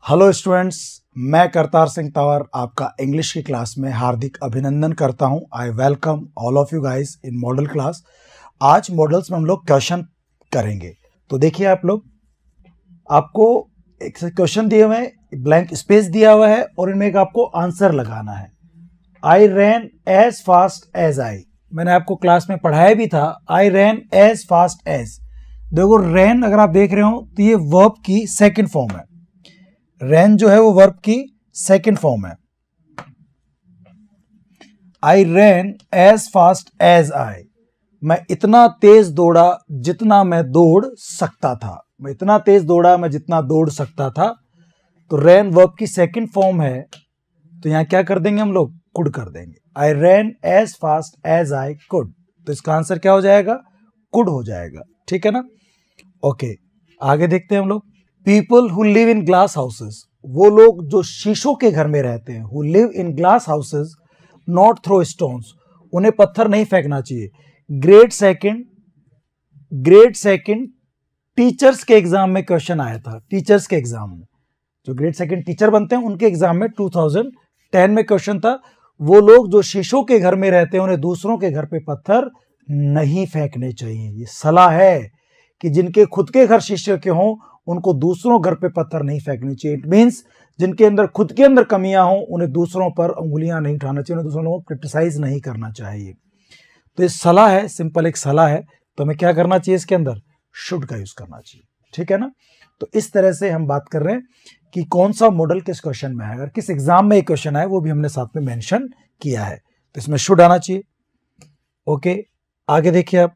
Hello students, मैं करतार सिंह तंवर आपका English की क्लास में हार्दिक अभिनंदन करता हूं। I welcome all of you guys in model class. आज मॉडल्स में हम लोग क्वेश्चन करेंगे। तो देखिए आप लोग, आपको एक क्वेश्चन दिए हुए हैं, ब्लैंक स्पेस दिया हुआ है और इनमें एक आपको आंसर लगाना है। आई रैन एज फास्ट एज आई, मैंने आपको क्लास में पढ़ाया भी था। आई रैन एज फास्ट एज, देखो रैन अगर आप देख रहे हो तो ये वर्ब की सेकंड फॉर्म है। रैन जो है वो वर्ब की सेकंड फॉर्म है। आई रैन एज फास्ट एज आई, मैं इतना तेज दौड़ा जितना मैं दौड़ सकता था। मैं इतना तेज दौड़ा मैं जितना दौड़ सकता था। तो रैन वर्ब की सेकंड फॉर्म है, तो यहां क्या कर देंगे हम लोग, कुड कर देंगे। I ran as fast as I could, तो इसका आंसर क्या हो जाएगा, कुड हो जाएगा। ठीक है ना। ओके, आगे देखते हैं हम लोग। People who live in glass houses, वो लोग जो शीशों के घर में रहते हैं। Who live in glass houses not throw stones, उन्हें पत्थर नहीं फेंकना चाहिए। ग्रेड सेकंड टीचर्स के एग्जाम में क्वेश्चन आया था। टीचर्स के एग्जाम में जो ग्रेड सेकंड टीचर बनते हैं उनके एग्जाम में 2010 में क्वेश्चन था। वो लोग जो शीशों के घर में रहते हैं उन्हें दूसरों के घर पे पत्थर नहीं फेंकने चाहिए। ये सलाह है कि जिनके खुद के घर शीशे के हों उनको दूसरों घर पे पत्थर नहीं फेंकनी चाहिए। इट मीन्स जिनके अंदर खुद के अंदर कमियां हों उन्हें दूसरों पर उंगलियां नहीं उठाना चाहिए, उन्हें दूसरों लोगों को क्रिटिसाइज नहीं करना चाहिए। तो ये सलाह है, सिंपल एक सलाह है। तो हमें क्या करना चाहिए, इसके अंदर शुड का यूज करना चाहिए। ठीक है ना। तो इस तरह से हम बात कर रहे हैं कि कौन सा मॉडल किस क्वेश्चन में है। अगर किस एग्जाम में एक क्वेश्चन आए वो भी हमने साथ में मेंशन किया है, तो इसमें शुड आना चाहिए। ओके, आगे देखिए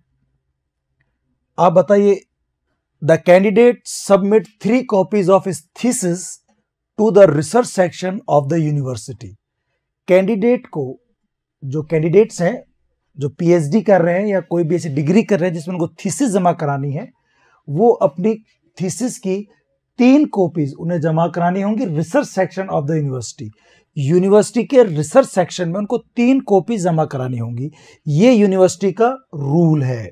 आप बताइए। The candidate submit 3 copies of his thesis to the research section of the university. Candidate को, जो कैंडिडेट्स हैं जो पीएचडी कर रहे हैं या कोई भी ऐसी डिग्री कर रहे हैं जिसमें उनको थीसिस जमा करानी है, वो अपनी थीसिस की 3 कॉपीज उन्हें जमा करानी होंगी research section of the university. University के रिसर्च सेक्शन में उनको 3 कॉपीज जमा करानी होंगी। ये यूनिवर्सिटी का रूल है,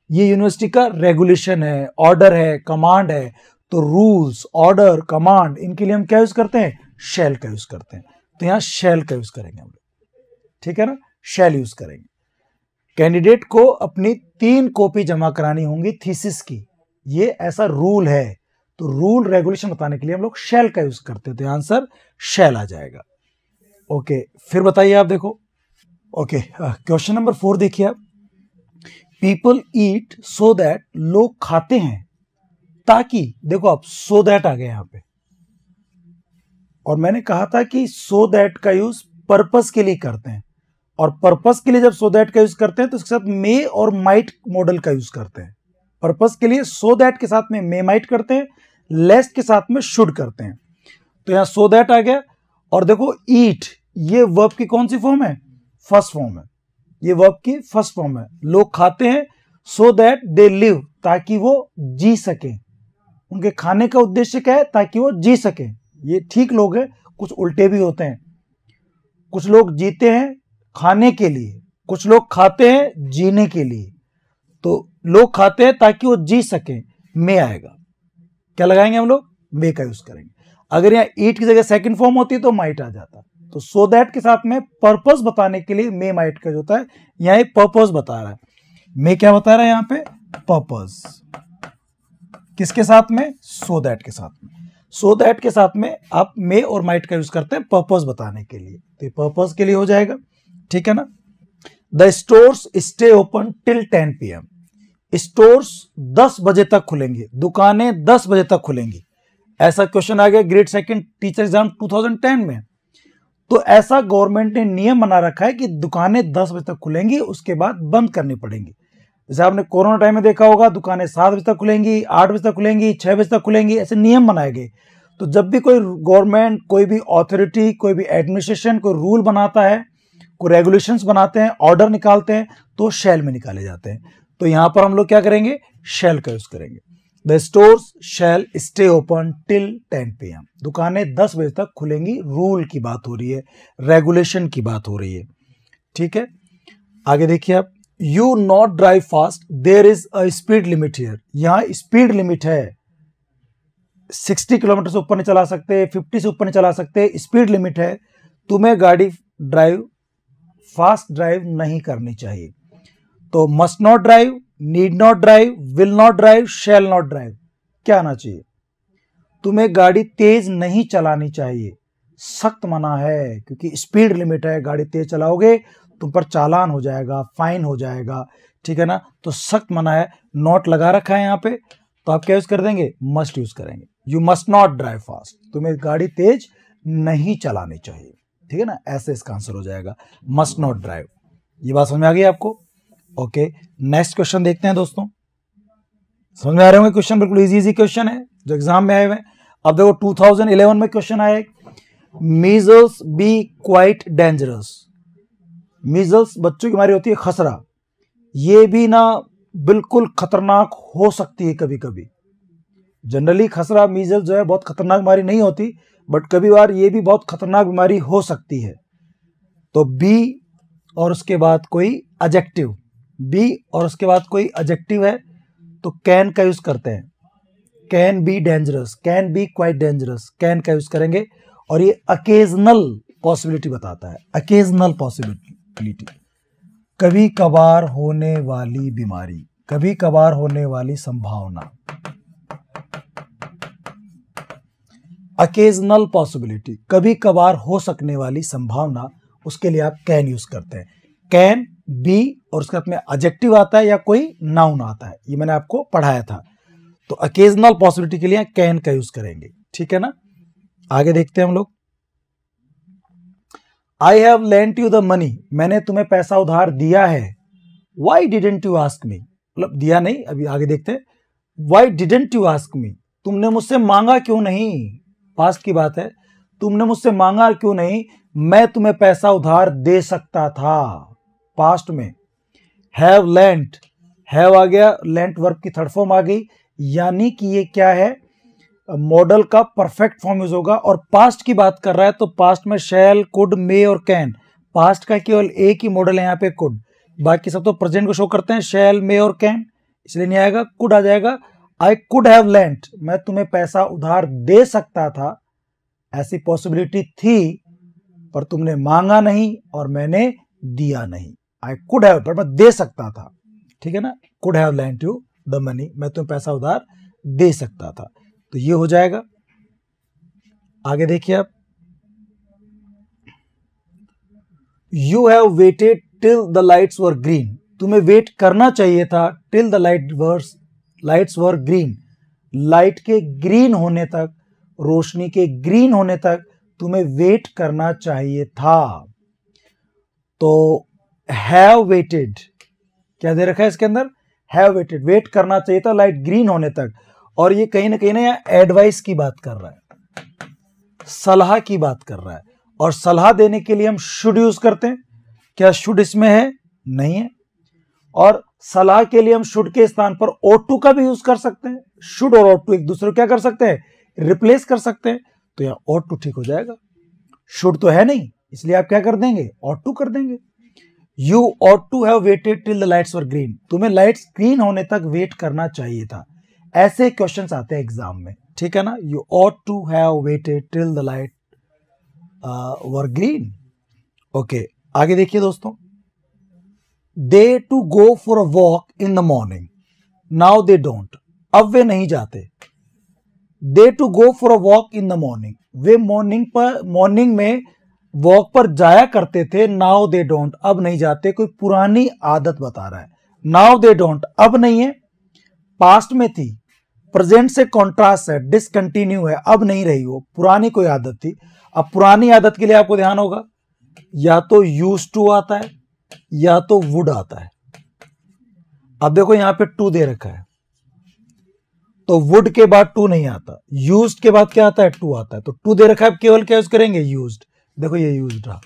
ये यूनिवर्सिटी का रेगुलेशन है, ऑर्डर है, कमांड है। तो रूल्स, ऑर्डर, कमांड, इनके लिए हम क्या यूज करते हैं, शैल का यूज करते हैं। तो यहां शैल का यूज करेंगे हम लोग। ठीक है ना, शैल यूज करेंगे। कैंडिडेट को अपनी 3 कॉपी जमा करानी होंगी थीसिस की, ये ऐसा रूल है। तो रूल रेगुलेशन बताने के लिए हम लोग शैल का यूज करते हैं, तो आंसर शैल आ जाएगा। ओके, फिर बताइए आप देखो। ओके, क्वेश्चन नंबर 4 देखिए आप। पीपल ईट सो दैट, लोग खाते हैं ताकि, देखो आप सो दैट आ गए यहां पे, और मैंने कहा था कि सो दैट का यूज पर्पस के लिए करते हैं, और पर्पस के लिए जब सो दैट का यूज करते हैं तो उसके साथ मे और माइट मॉडल का यूज करते हैं। पर्पस के लिए सो दैट के साथ में मे माइट करते हैं, लेस्ट के साथ में शुड करते हैं। तो यहां सो दैट आ गया। और देखो ईट, ये वर्ब की कौन सी फॉर्म है, फर्स्ट फॉर्म है। ये वर्ब की फर्स्ट फॉर्म है। लोग खाते हैं सो दैट दे लिव, ताकि वो जी सके। उनके खाने का उद्देश्य क्या है, ताकि वो जी सके। ये ठीक लोग हैं, कुछ उल्टे भी होते हैं। कुछ लोग जीते हैं खाने के लिए, कुछ लोग खाते हैं जीने के लिए। तो लोग खाते हैं ताकि वो जी सके, मे आएगा। क्या लगाएंगे हम लोग, मे का यूज करेंगे। अगर यहां ईट की जगह सेकंड फॉर्म होती तो माइट आ जाता। तो सो दैट के साथ में पर्पस बताने के लिए मे माइट का जो होता है, यहां एक पर्पस बता रहा है। मे क्या बता रहा है यहां पे, पर्पस। किसके साथ में, सो दैट के साथ में। सो दैट के साथ में आप मे और माइट का यूज करते हैं पर्पस बताने के लिए, तो पर्पस के लिए हो जाएगा। ठीक है ना। The stores stay open till 10 PM, stores 10 बजे तक खुलेंगे, दुकानें 10 बजे तक खुलेंगी। ऐसा क्वेश्चन आ गया ग्रेड सेकंड टीचर एग्जाम 2010 में। तो ऐसा गवर्नमेंट ने नियम बना रखा है कि दुकानें 10 बजे तक खुलेंगी, उसके बाद बंद करनी पड़ेंगी। जैसे आपने कोरोना टाइम में देखा होगा, दुकानें 7 बजे तक खुलेंगी, 8 बजे तक खुलेंगी, 6 बजे तक खुलेंगी, ऐसे नियम बनाए गए। तो जब भी कोई गवर्नमेंट, कोई भी अथॉरिटी, कोई भी एडमिनिस्ट्रेशन कोई रूल बनाता है, कोई रेगुलेशंस बनाते हैं, ऑर्डर निकालते हैं, तो शैल में निकाले जाते हैं। तो यहां पर हम लोग क्या करेंगे, शैल का यूज करेंगे। The stores shell stay open till 10 PM, दुकानें 10 बजे तक खुलेंगी। रूल की बात हो रही है, रेगुलेशन की बात हो रही है। ठीक है, आगे देखिए आप। You not drive fast, there is a speed limit here, यहां स्पीड लिमिट है। 60 किलोमीटर से ऊपर नहीं चला सकते, 50 से ऊपर नहीं चला सकते, स्पीड लिमिट है, तुम्हें गाड़ी फास्ट ड्राइव नहीं करनी चाहिए। तो must not drive, need not drive, will not drive, shall not drive, क्या आना चाहिए? तुम्हें गाड़ी तेज नहीं चलानी चाहिए, सख्त मना है, क्योंकि स्पीड लिमिट है, गाड़ी तेज चलाओगे तुम पर चालान हो जाएगा, फाइन हो जाएगा, ठीक है ना। तो सख्त मना है, नॉट लगा रखा है यहाँ पे, तो आप क्या यूज कर देंगे? मस्ट यूज करेंगे। You must not drive fast, तुम्हें गाड़ी तेज नहीं चलानी चाहिए, ठीक है ना, ऐसे इसका आंसर हो जाएगा, मस्ट नॉट ड्राइव। ये बात समझ में आ गई आपको? ओके, नेक्स्ट क्वेश्चन देखते हैं दोस्तों। समझ में आ रहे होंगे क्वेश्चन, बिल्कुल इजी क्वेश्चन है जो एग्जाम में आए हुए हैं। अब देखो 2011 में क्वेश्चन आया, measles be quite dangerous. Measles बच्चों की बीमारी होती है खसरा, ये भी ना बिल्कुल खतरनाक हो सकती है कभी कभी। जनरली खसरा मीजल्स जो है बहुत खतरनाक बीमारी नहीं होती, बट कभी बार ये भी बहुत खतरनाक बीमारी हो सकती है। तो बी और उसके बाद कोई एडजेक्टिव, बी और उसके बाद कोई एडजेक्टिव है तो कैन का यूज करते हैं। Can be dangerous, can be quite dangerous, can का यूज करेंगे। और ये अकेजनल पॉसिबिलिटी बताता है, अकेजनल पॉसिबिलिटी, कभी कभार होने वाली बीमारी, कभी कभार होने वाली संभावना, अकेजनल पॉसिबिलिटी, कभी कभार हो सकने वाली संभावना, उसके लिए आप कैन यूज करते हैं। कैन बी और उसके साथ में एडजेक्टिव आता है या कोई नाउन आता है, ये मैंने आपको पढ़ाया था। तो अकेजनल पॉसिबिलिटी के लिए कैन का यूज करेंगे, ठीक है ना। आगे देखते हैं हम लोग। I have lent you the money, मैंने तुम्हें पैसा उधार दिया है। Why didn't you ask me, मतलब दिया नहीं, अभी आगे देखते हैं। Why didn't you ask me, तुमने मुझसे मांगा क्यों नहीं, पास्ट की बात है, तुमने मुझसे मांगा क्यों नहीं, मैं तुम्हें पैसा उधार दे सकता था, पास्ट में। हैव लेंट, हैव आ गया, लेंट वर्ब की थर्ड फॉर्म आ गई, यानी कि ये क्या है, मॉडल का परफेक्ट फॉर्म यूज होगा। और पास्ट की बात कर रहा है तो पास्ट में शैल, कुड, मे और कैन, पास्ट का केवल एक ही मॉडल है यहाँ पे कुड, बाकी सब तो प्रेजेंट को शो करते हैं, शैल, मे और कैन, इसलिए नहीं आएगा, कुड आ जाएगा। आई कुड हैव लेंट, मैं तुम्हें पैसा उधार दे सकता था, ऐसी पॉसिबिलिटी थी, पर तुमने मांगा नहीं और मैंने दिया नहीं। आई कुड हैव, पर मैं दे सकता था, ठीक है ना, could have lent you the money, मैं तुम्हें पैसा उधार दे सकता था, तो ये हो जाएगा। आगे देखिए आप, you have waited till the lights were green, तुम्हें वेट करना चाहिए था till the lights were green, light के ग्रीन होने तक, रोशनी के ग्रीन होने तक तुम्हें वेट करना चाहिए था। तो हैव वेटेड क्या दे रखा है इसके अंदर, हैव वेटेड, वेट करना चाहिए था लाइट ग्रीन होने तक। और ये कहीं ना यहाँ एडवाइस की बात कर रहा है, सलाह की बात कर रहा है, और सलाह देने के लिए हम शुड यूज करते हैं, क्या शुड इसमें है? नहीं है। और सलाह के लिए हम शुड के स्थान पर ought to का भी यूज कर सकते हैं, शुड और ought to एक दूसरे को क्या कर सकते हैं, रिप्लेस कर सकते हैं, तो यहाँ ought to ठीक हो जाएगा। शुड तो है नहीं, इसलिए आप क्या कर देंगे, ought to कर देंगे। You ought to have waited till the lights were green, तुम्हें लाइट्स ग्रीन होने तक वेट करना चाहिए था। ऐसे क्वेश्चंस आते हैं एग्जाम में, ठीक है ना। You ought to have waited till the light were green। Okay, आगे देखिए दोस्तों। They to go for a walk in the morning, now they don't, अब वे नहीं जाते। They to go for a walk in the morning, way morning में walk पर जाया करते थे, नाउ दे डोंट, अब नहीं जाते, कोई पुरानी आदत बता रहा है। नाउ दे डोंट अब नहीं है, पास्ट में थी, प्रेजेंट से कॉन्ट्रास्ट है, डिसकंटिन्यू है, अब नहीं रही वो, पुरानी कोई आदत थी। अब पुरानी आदत के लिए आपको ध्यान होगा, या तो यूज टू आता है या तो वुड आता है। अब देखो यहां पे टू दे रखा है, तो वुड के बाद टू नहीं आता, यूज्ड के बाद क्या आता है, टू आता है। तो टू दे रखा है, केवल क्या यूज करेंगे, यूज्ड। देखो ये यूज्ड रहा।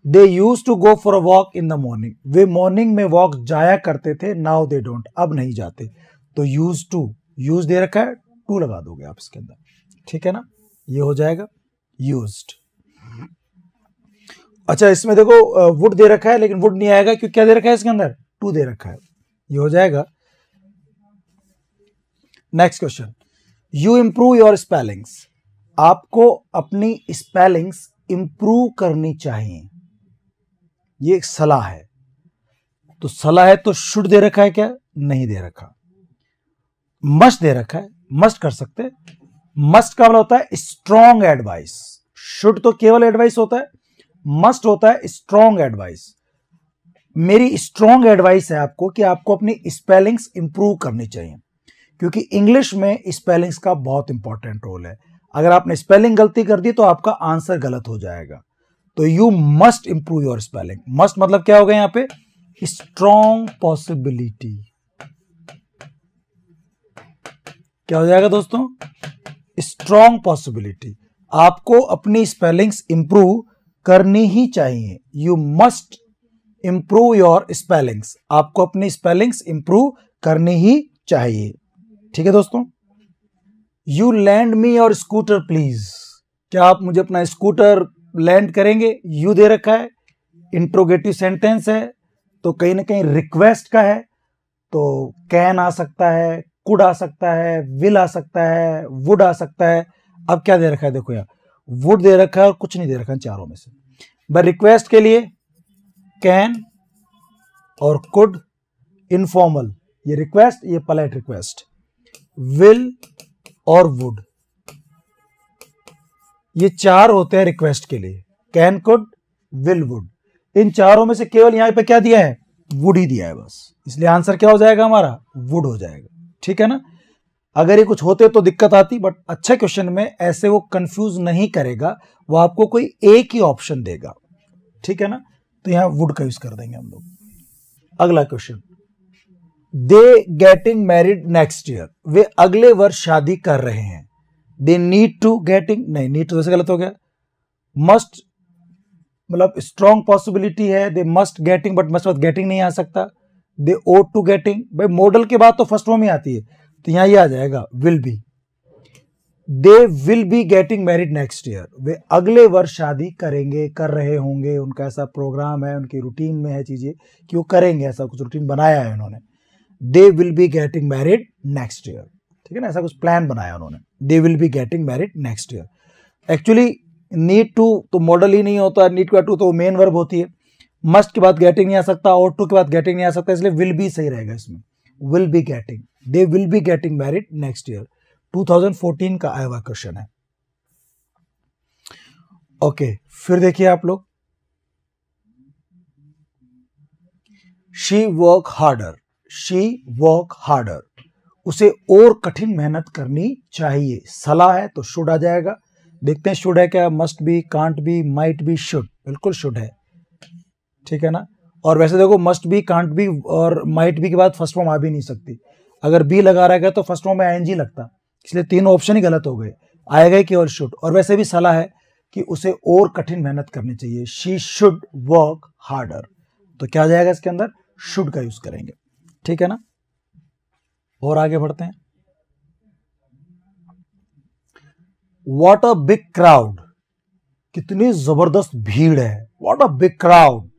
They use to go for a walk in the morning, वे मॉर्निंग में वॉक जाया करते थे, नाउ दे डोंट, अब नहीं जाते। तो यूज टू, यूज दे रखा है, टू लगा दोगे आप इसके अंदर, ठीक है ना, ये हो जाएगा यूज्ड। अच्छा, इसमें देखो वुड दे रखा है, लेकिन वुड नहीं आएगा क्योंकि क्या दे रखा है इसके अंदर, टू दे रखा है, ये हो जाएगा। Next question, you improve your spellings, आपको अपनी स्पेलिंग्स इंप्रूव करनी चाहिए, ये एक सलाह है। तो सलाह है तो शुड दे रखा है क्या? नहीं दे रखा। मस्ट दे रखा है, मस्ट कर सकते हैं। मस्ट का मतलब होता है स्ट्रॉन्ग एडवाइस, शुड तो केवल एडवाइस होता है, मस्ट होता है स्ट्रॉन्ग एडवाइस। मेरी स्ट्रॉन्ग एडवाइस है आपको कि आपको अपनी स्पेलिंग्स इंप्रूव करनी चाहिए, क्योंकि इंग्लिश में स्पेलिंग्स का बहुत इंपॉर्टेंट रोल है। अगर आपने स्पेलिंग गलती कर दी तो आपका आंसर गलत हो जाएगा। तो you must improve your spelling. Must मतलब क्या हो गया यहां पे? Strong possibility. क्या हो जाएगा दोस्तों? Strong possibility. आपको अपनी स्पेलिंग्स इंप्रूव करनी ही चाहिए। You must improve your spellings, आपको अपनी स्पेलिंग्स इंप्रूव करनी ही चाहिए। ठीक है दोस्तों। You land me your scooter please, क्या आप मुझे अपना स्कूटर लैंड करेंगे? यू दे रखा है, इंट्रोगेटिव सेंटेंस है, तो कहीं ना कहीं रिक्वेस्ट का है, तो कैन आ सकता है, कुड आ सकता है, विल आ सकता है, वुड आ सकता है। अब क्या दे रखा है? देखो यार, वुड दे रखा है और कुछ नहीं दे रखा है चारों में से। बट रिक्वेस्ट के लिए कैन और कुड, इनफॉर्मल ये रिक्वेस्ट, ये पोलाइट रिक्वेस्ट। विल और वुड, ये चार होते हैं रिक्वेस्ट के लिए, कैन, कुड, विल, वुड। इन चारों में से केवल यहां पे क्या दिया है? वुड ही दिया है बस, इसलिए आंसर क्या हो जाएगा हमारा? वुड हो जाएगा। ठीक है ना। अगर ये कुछ होते तो दिक्कत आती, बट अच्छे क्वेश्चन में ऐसे वो कंफ्यूज नहीं करेगा, वो आपको कोई एक ही ऑप्शन देगा। ठीक है ना। तो यहां वुड का यूज कर देंगे हम लोग। अगला question, they getting married next year, वे अगले वर्ष शादी कर रहे हैं। दे नीड टू गेटिंग, नहीं, नीड टू वैसे गलत हो गया। मस्ट मतलब स्ट्रॉन्ग पॉसिबिलिटी है, they must getting, but must getting नहीं आ सकता। दे ओट टू गेटिंग, भाई मॉडल के बाद तो फर्स्ट फॉर्म ही आती है, तो यहां ये आ जाएगा will be. They will be getting married next year, वे अगले वर्ष शादी करेंगे, कर रहे होंगे, उनका ऐसा प्रोग्राम है, उनकी रूटीन में है चीजें कि वो करेंगे, ऐसा कुछ रूटीन बनाया है उन्होंने। They will be getting married next year, ठीक है ना, ऐसा कुछ प्लान बनाया उन्होंने। They will be getting married next year. Actually need to तो मॉडल ही नहीं होता, नीड टू तो मेन वर्ब होती है। मस्ट के बाद गेटिंग नहीं आ सकता, और टू के बाद गेटिंग नहीं आ सकता, इसलिए विल बी सही रहेगा इसमें। Will be getting, they will be getting married next year. 2014 का आया हुआ क्वेश्चन है। ओके, फिर देखिए आप लोग, she work harder, she work harder, उसे और कठिन मेहनत करनी चाहिए। सलाह है तो शुड आ जाएगा। देखते हैं शुड है क्या? Must be, can't be, might be, should, बिल्कुल शुड है। ठीक है ना। और वैसे देखो, मस्ट बी, कांट बी और माइट बी के बाद फर्स्ट फॉर्म आ भी नहीं सकती। अगर बी लगा रहा है तो फर्स्ट फॉर्म में आईएनजी लगता, इसलिए तीनों ऑप्शन ही गलत हो गए। आएगा केवल शुड। और वैसे भी सलाह है कि उसे और कठिन मेहनत करनी चाहिए। शी शुड वर्क हार्डर, तो क्या आ जाएगा इसके अंदर? शुड का यूज करेंगे। ठीक है ना। और आगे बढ़ते हैं। व्हाट अ बिग क्राउड, कितनी जबरदस्त भीड़ है। What a big crowd.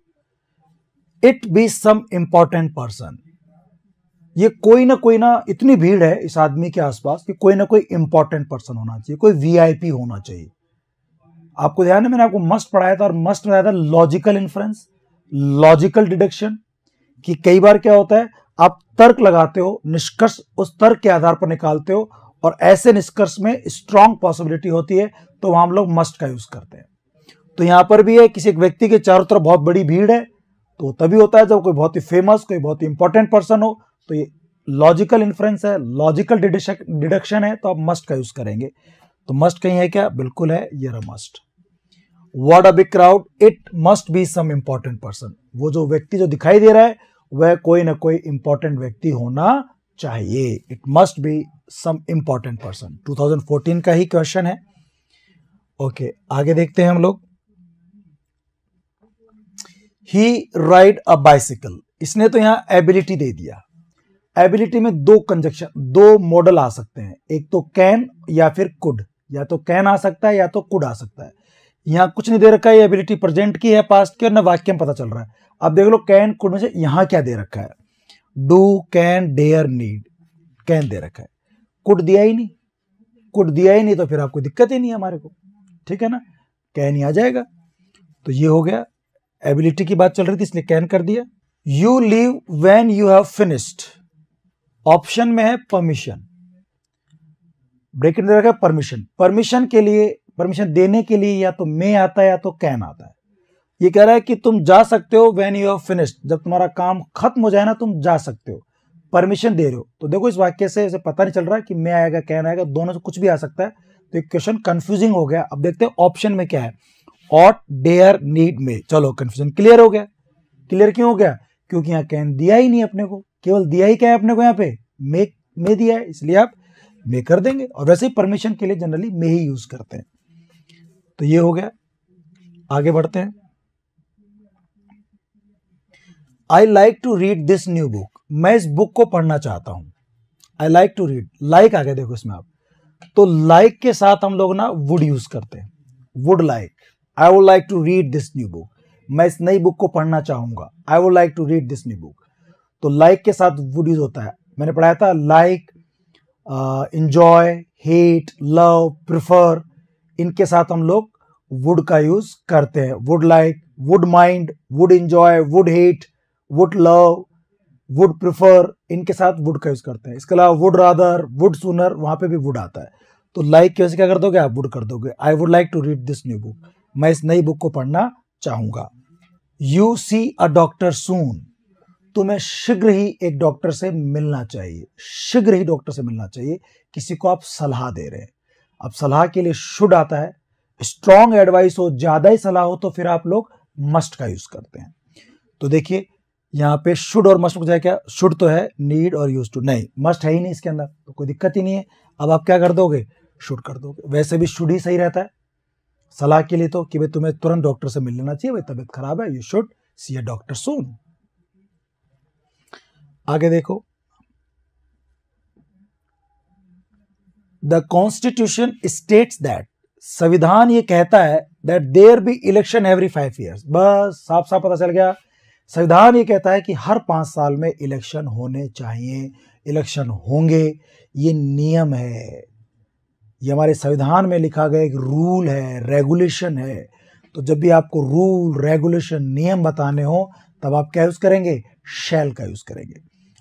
It be some important person, ये कोई ना इतनी भीड़ है इस आदमी के आसपास कि कोई ना कोई इंपॉर्टेंट पर्सन होना चाहिए, कोई वीआईपी होना चाहिए। आपको ध्यान है, मैंने आपको मस्ट पढ़ाया था, और मस्ट में आया था लॉजिकल इन्फ्रेंस, लॉजिकल डिडक्शन, कि कई बार क्या होता है, आप तर्क लगाते हो, निष्कर्ष उस तर्क के आधार पर निकालते हो, और ऐसे निष्कर्ष में स्ट्रॉन्ग पॉसिबिलिटी होती है, तो वहां हम लोग मस्ट का यूज करते हैं। तो यहां पर भी है, किसी एक व्यक्ति के चारों तरफ बहुत बड़ी भीड़ है, तो तभी होता है जब कोई बहुत ही फेमस, कोई बहुत ही इंपॉर्टेंट पर्सन हो। तो ये लॉजिकल इन्फ्रेंस है, लॉजिकल डिडक्शन है, तो आप मस्ट का यूज करेंगे। तो मस्ट कहीं है क्या? बिल्कुल है, ये रहा must. What a big crowd, it must be some important person, वो जो व्यक्ति जो दिखाई दे रहा है वह कोई ना कोई इंपॉर्टेंट व्यक्ति होना चाहिए। It must be some important person. 2014 का ही क्वेश्चन है। ओके, आगे देखते हैं हम लोग। ही राइड अ बाइसिकल, इसने तो यहां एबिलिटी दे दिया। एबिलिटी में दो कंजक्शन, दो मॉडल आ सकते हैं, एक तो कैन या फिर कुड, या तो कैन आ सकता है या तो कुड आ सकता है। यहां कुछ नहीं दे रखा है, एबिलिटी प्रेजेंट की है, पास्ट की, और ना वाक्य में पता चल रहा है। अब देख लो कैन कुड में से यहां क्या दे रखा है? Do, can, dare, need. Can दे रखा है, कुड दिया ही नहीं, कुड दिया ही नहीं तो फिर आपको दिक्कत ही नहीं है हमारे को, ठीक है ना, कैन ही आ जाएगा। तो ये हो गया, एबिलिटी की बात चल रही थी इसलिए कैन कर दिया। You leave when you have finished, option में है परमिशन, ब्रैकेट में रखा है परमिशन। परमिशन के लिए, परमिशन देने के लिए या तो मे आता है या तो कैन आता है। ये कह रहा है कि तुम जा सकते हो व्हेन यू हैव फिनिश्ड, जब तुम्हारा काम खत्म हो जाए ना तुम जा सकते हो, परमिशन दे रहे हो। तो देखो इस वाक्य से इसे पता नहीं चल रहा है कि मे आएगा कैन आएगा, दोनों से कुछ भी आ सकता है। तो एक क्वेश्चन कंफ्यूजिंग हो गया। अब देखते हैं ऑप्शन में क्या है, ऑट, डेयर, नीड, मे। चलो कंफ्यूजन क्लियर हो गया। क्लियर क्यों हो गया? क्योंकि यहाँ कैन दिया ही नहीं अपने को, केवल दिया ही क्या है अपने को यहाँ पे, मे दिया है, इसलिए आप मे कर देंगे। और वैसे ही परमिशन के लिए जनरली मे ही यूज करते हैं। तो ये हो गया, आगे बढ़ते हैं। I like to read this new book, मैं इस बुक को पढ़ना चाहता हूं। I like to read, like आ गया देखो इसमें आप। तो लाइक के साथ हम लोग ना वुड यूज करते हैं, would like. I would like to read this new book, मैं इस नई बुक को पढ़ना चाहूंगा। I would like to read this new book, तो लाइक के साथ वुड यूज होता है। मैंने पढ़ाया था like, enjoy, hate, love, prefer, इनके साथ हम लोग वुड का यूज करते हैं। Would like, would mind, would enjoy, would hate, would love, would prefer, इनके साथ वुड का यूज करते हैं। इसके अलावा वुड रादर, वुड सूनर, वहां पे भी वुड आता है। तो लाइक की वजह से क्या कर दोगे आप, वुड कर दोगे। I would like to read this new book, मैं इस नई बुक को पढ़ना चाहूंगा। यू सी अ डॉक्टर सून, तुम्हें शीघ्र ही एक डॉक्टर से मिलना चाहिए। शीघ्र ही डॉक्टर से मिलना चाहिए, किसी को आप सलाह दे रहे हैं। अब सलाह के लिए शुड आता है, स्ट्रॉन्ग एडवाइस हो, ज्यादा ही सलाह हो तो फिर आप लोग मस्ट का यूज करते हैं। तो देखिए यहाँ पे शुड और मस्ट को क्या, शुड तो है, नीड और यूज टू नहीं, मस्ट है ही नहीं इसके अंदर, तो कोई दिक्कत ही नहीं है। अब आप क्या कर दोगे, शुड कर दोगे। वैसे भी शुड ही सही रहता है सलाह के लिए, तो कि भाई तुम्हें तुरंत डॉक्टर से मिल लेना चाहिए, भाई तबीयत खराब है, you should see a doctor soon. आगे देखो, द कॉन्स्टिट्यूशन स्टेट्स दैट, संविधान ये कहता है that there be election every 5 years। बस साफ साफ पता चल गया, संविधान ये कहता है कि हर 5 साल में इलेक्शन होने चाहिए, इलेक्शन होंगे, ये नियम है, ये हमारे संविधान में लिखा गया एक रूल है, रेगुलेशन है। तो जब भी आपको रूल, रेगुलेशन, नियम बताने हो तब आप क्या यूज करेंगे, शैल का यूज करेंगे।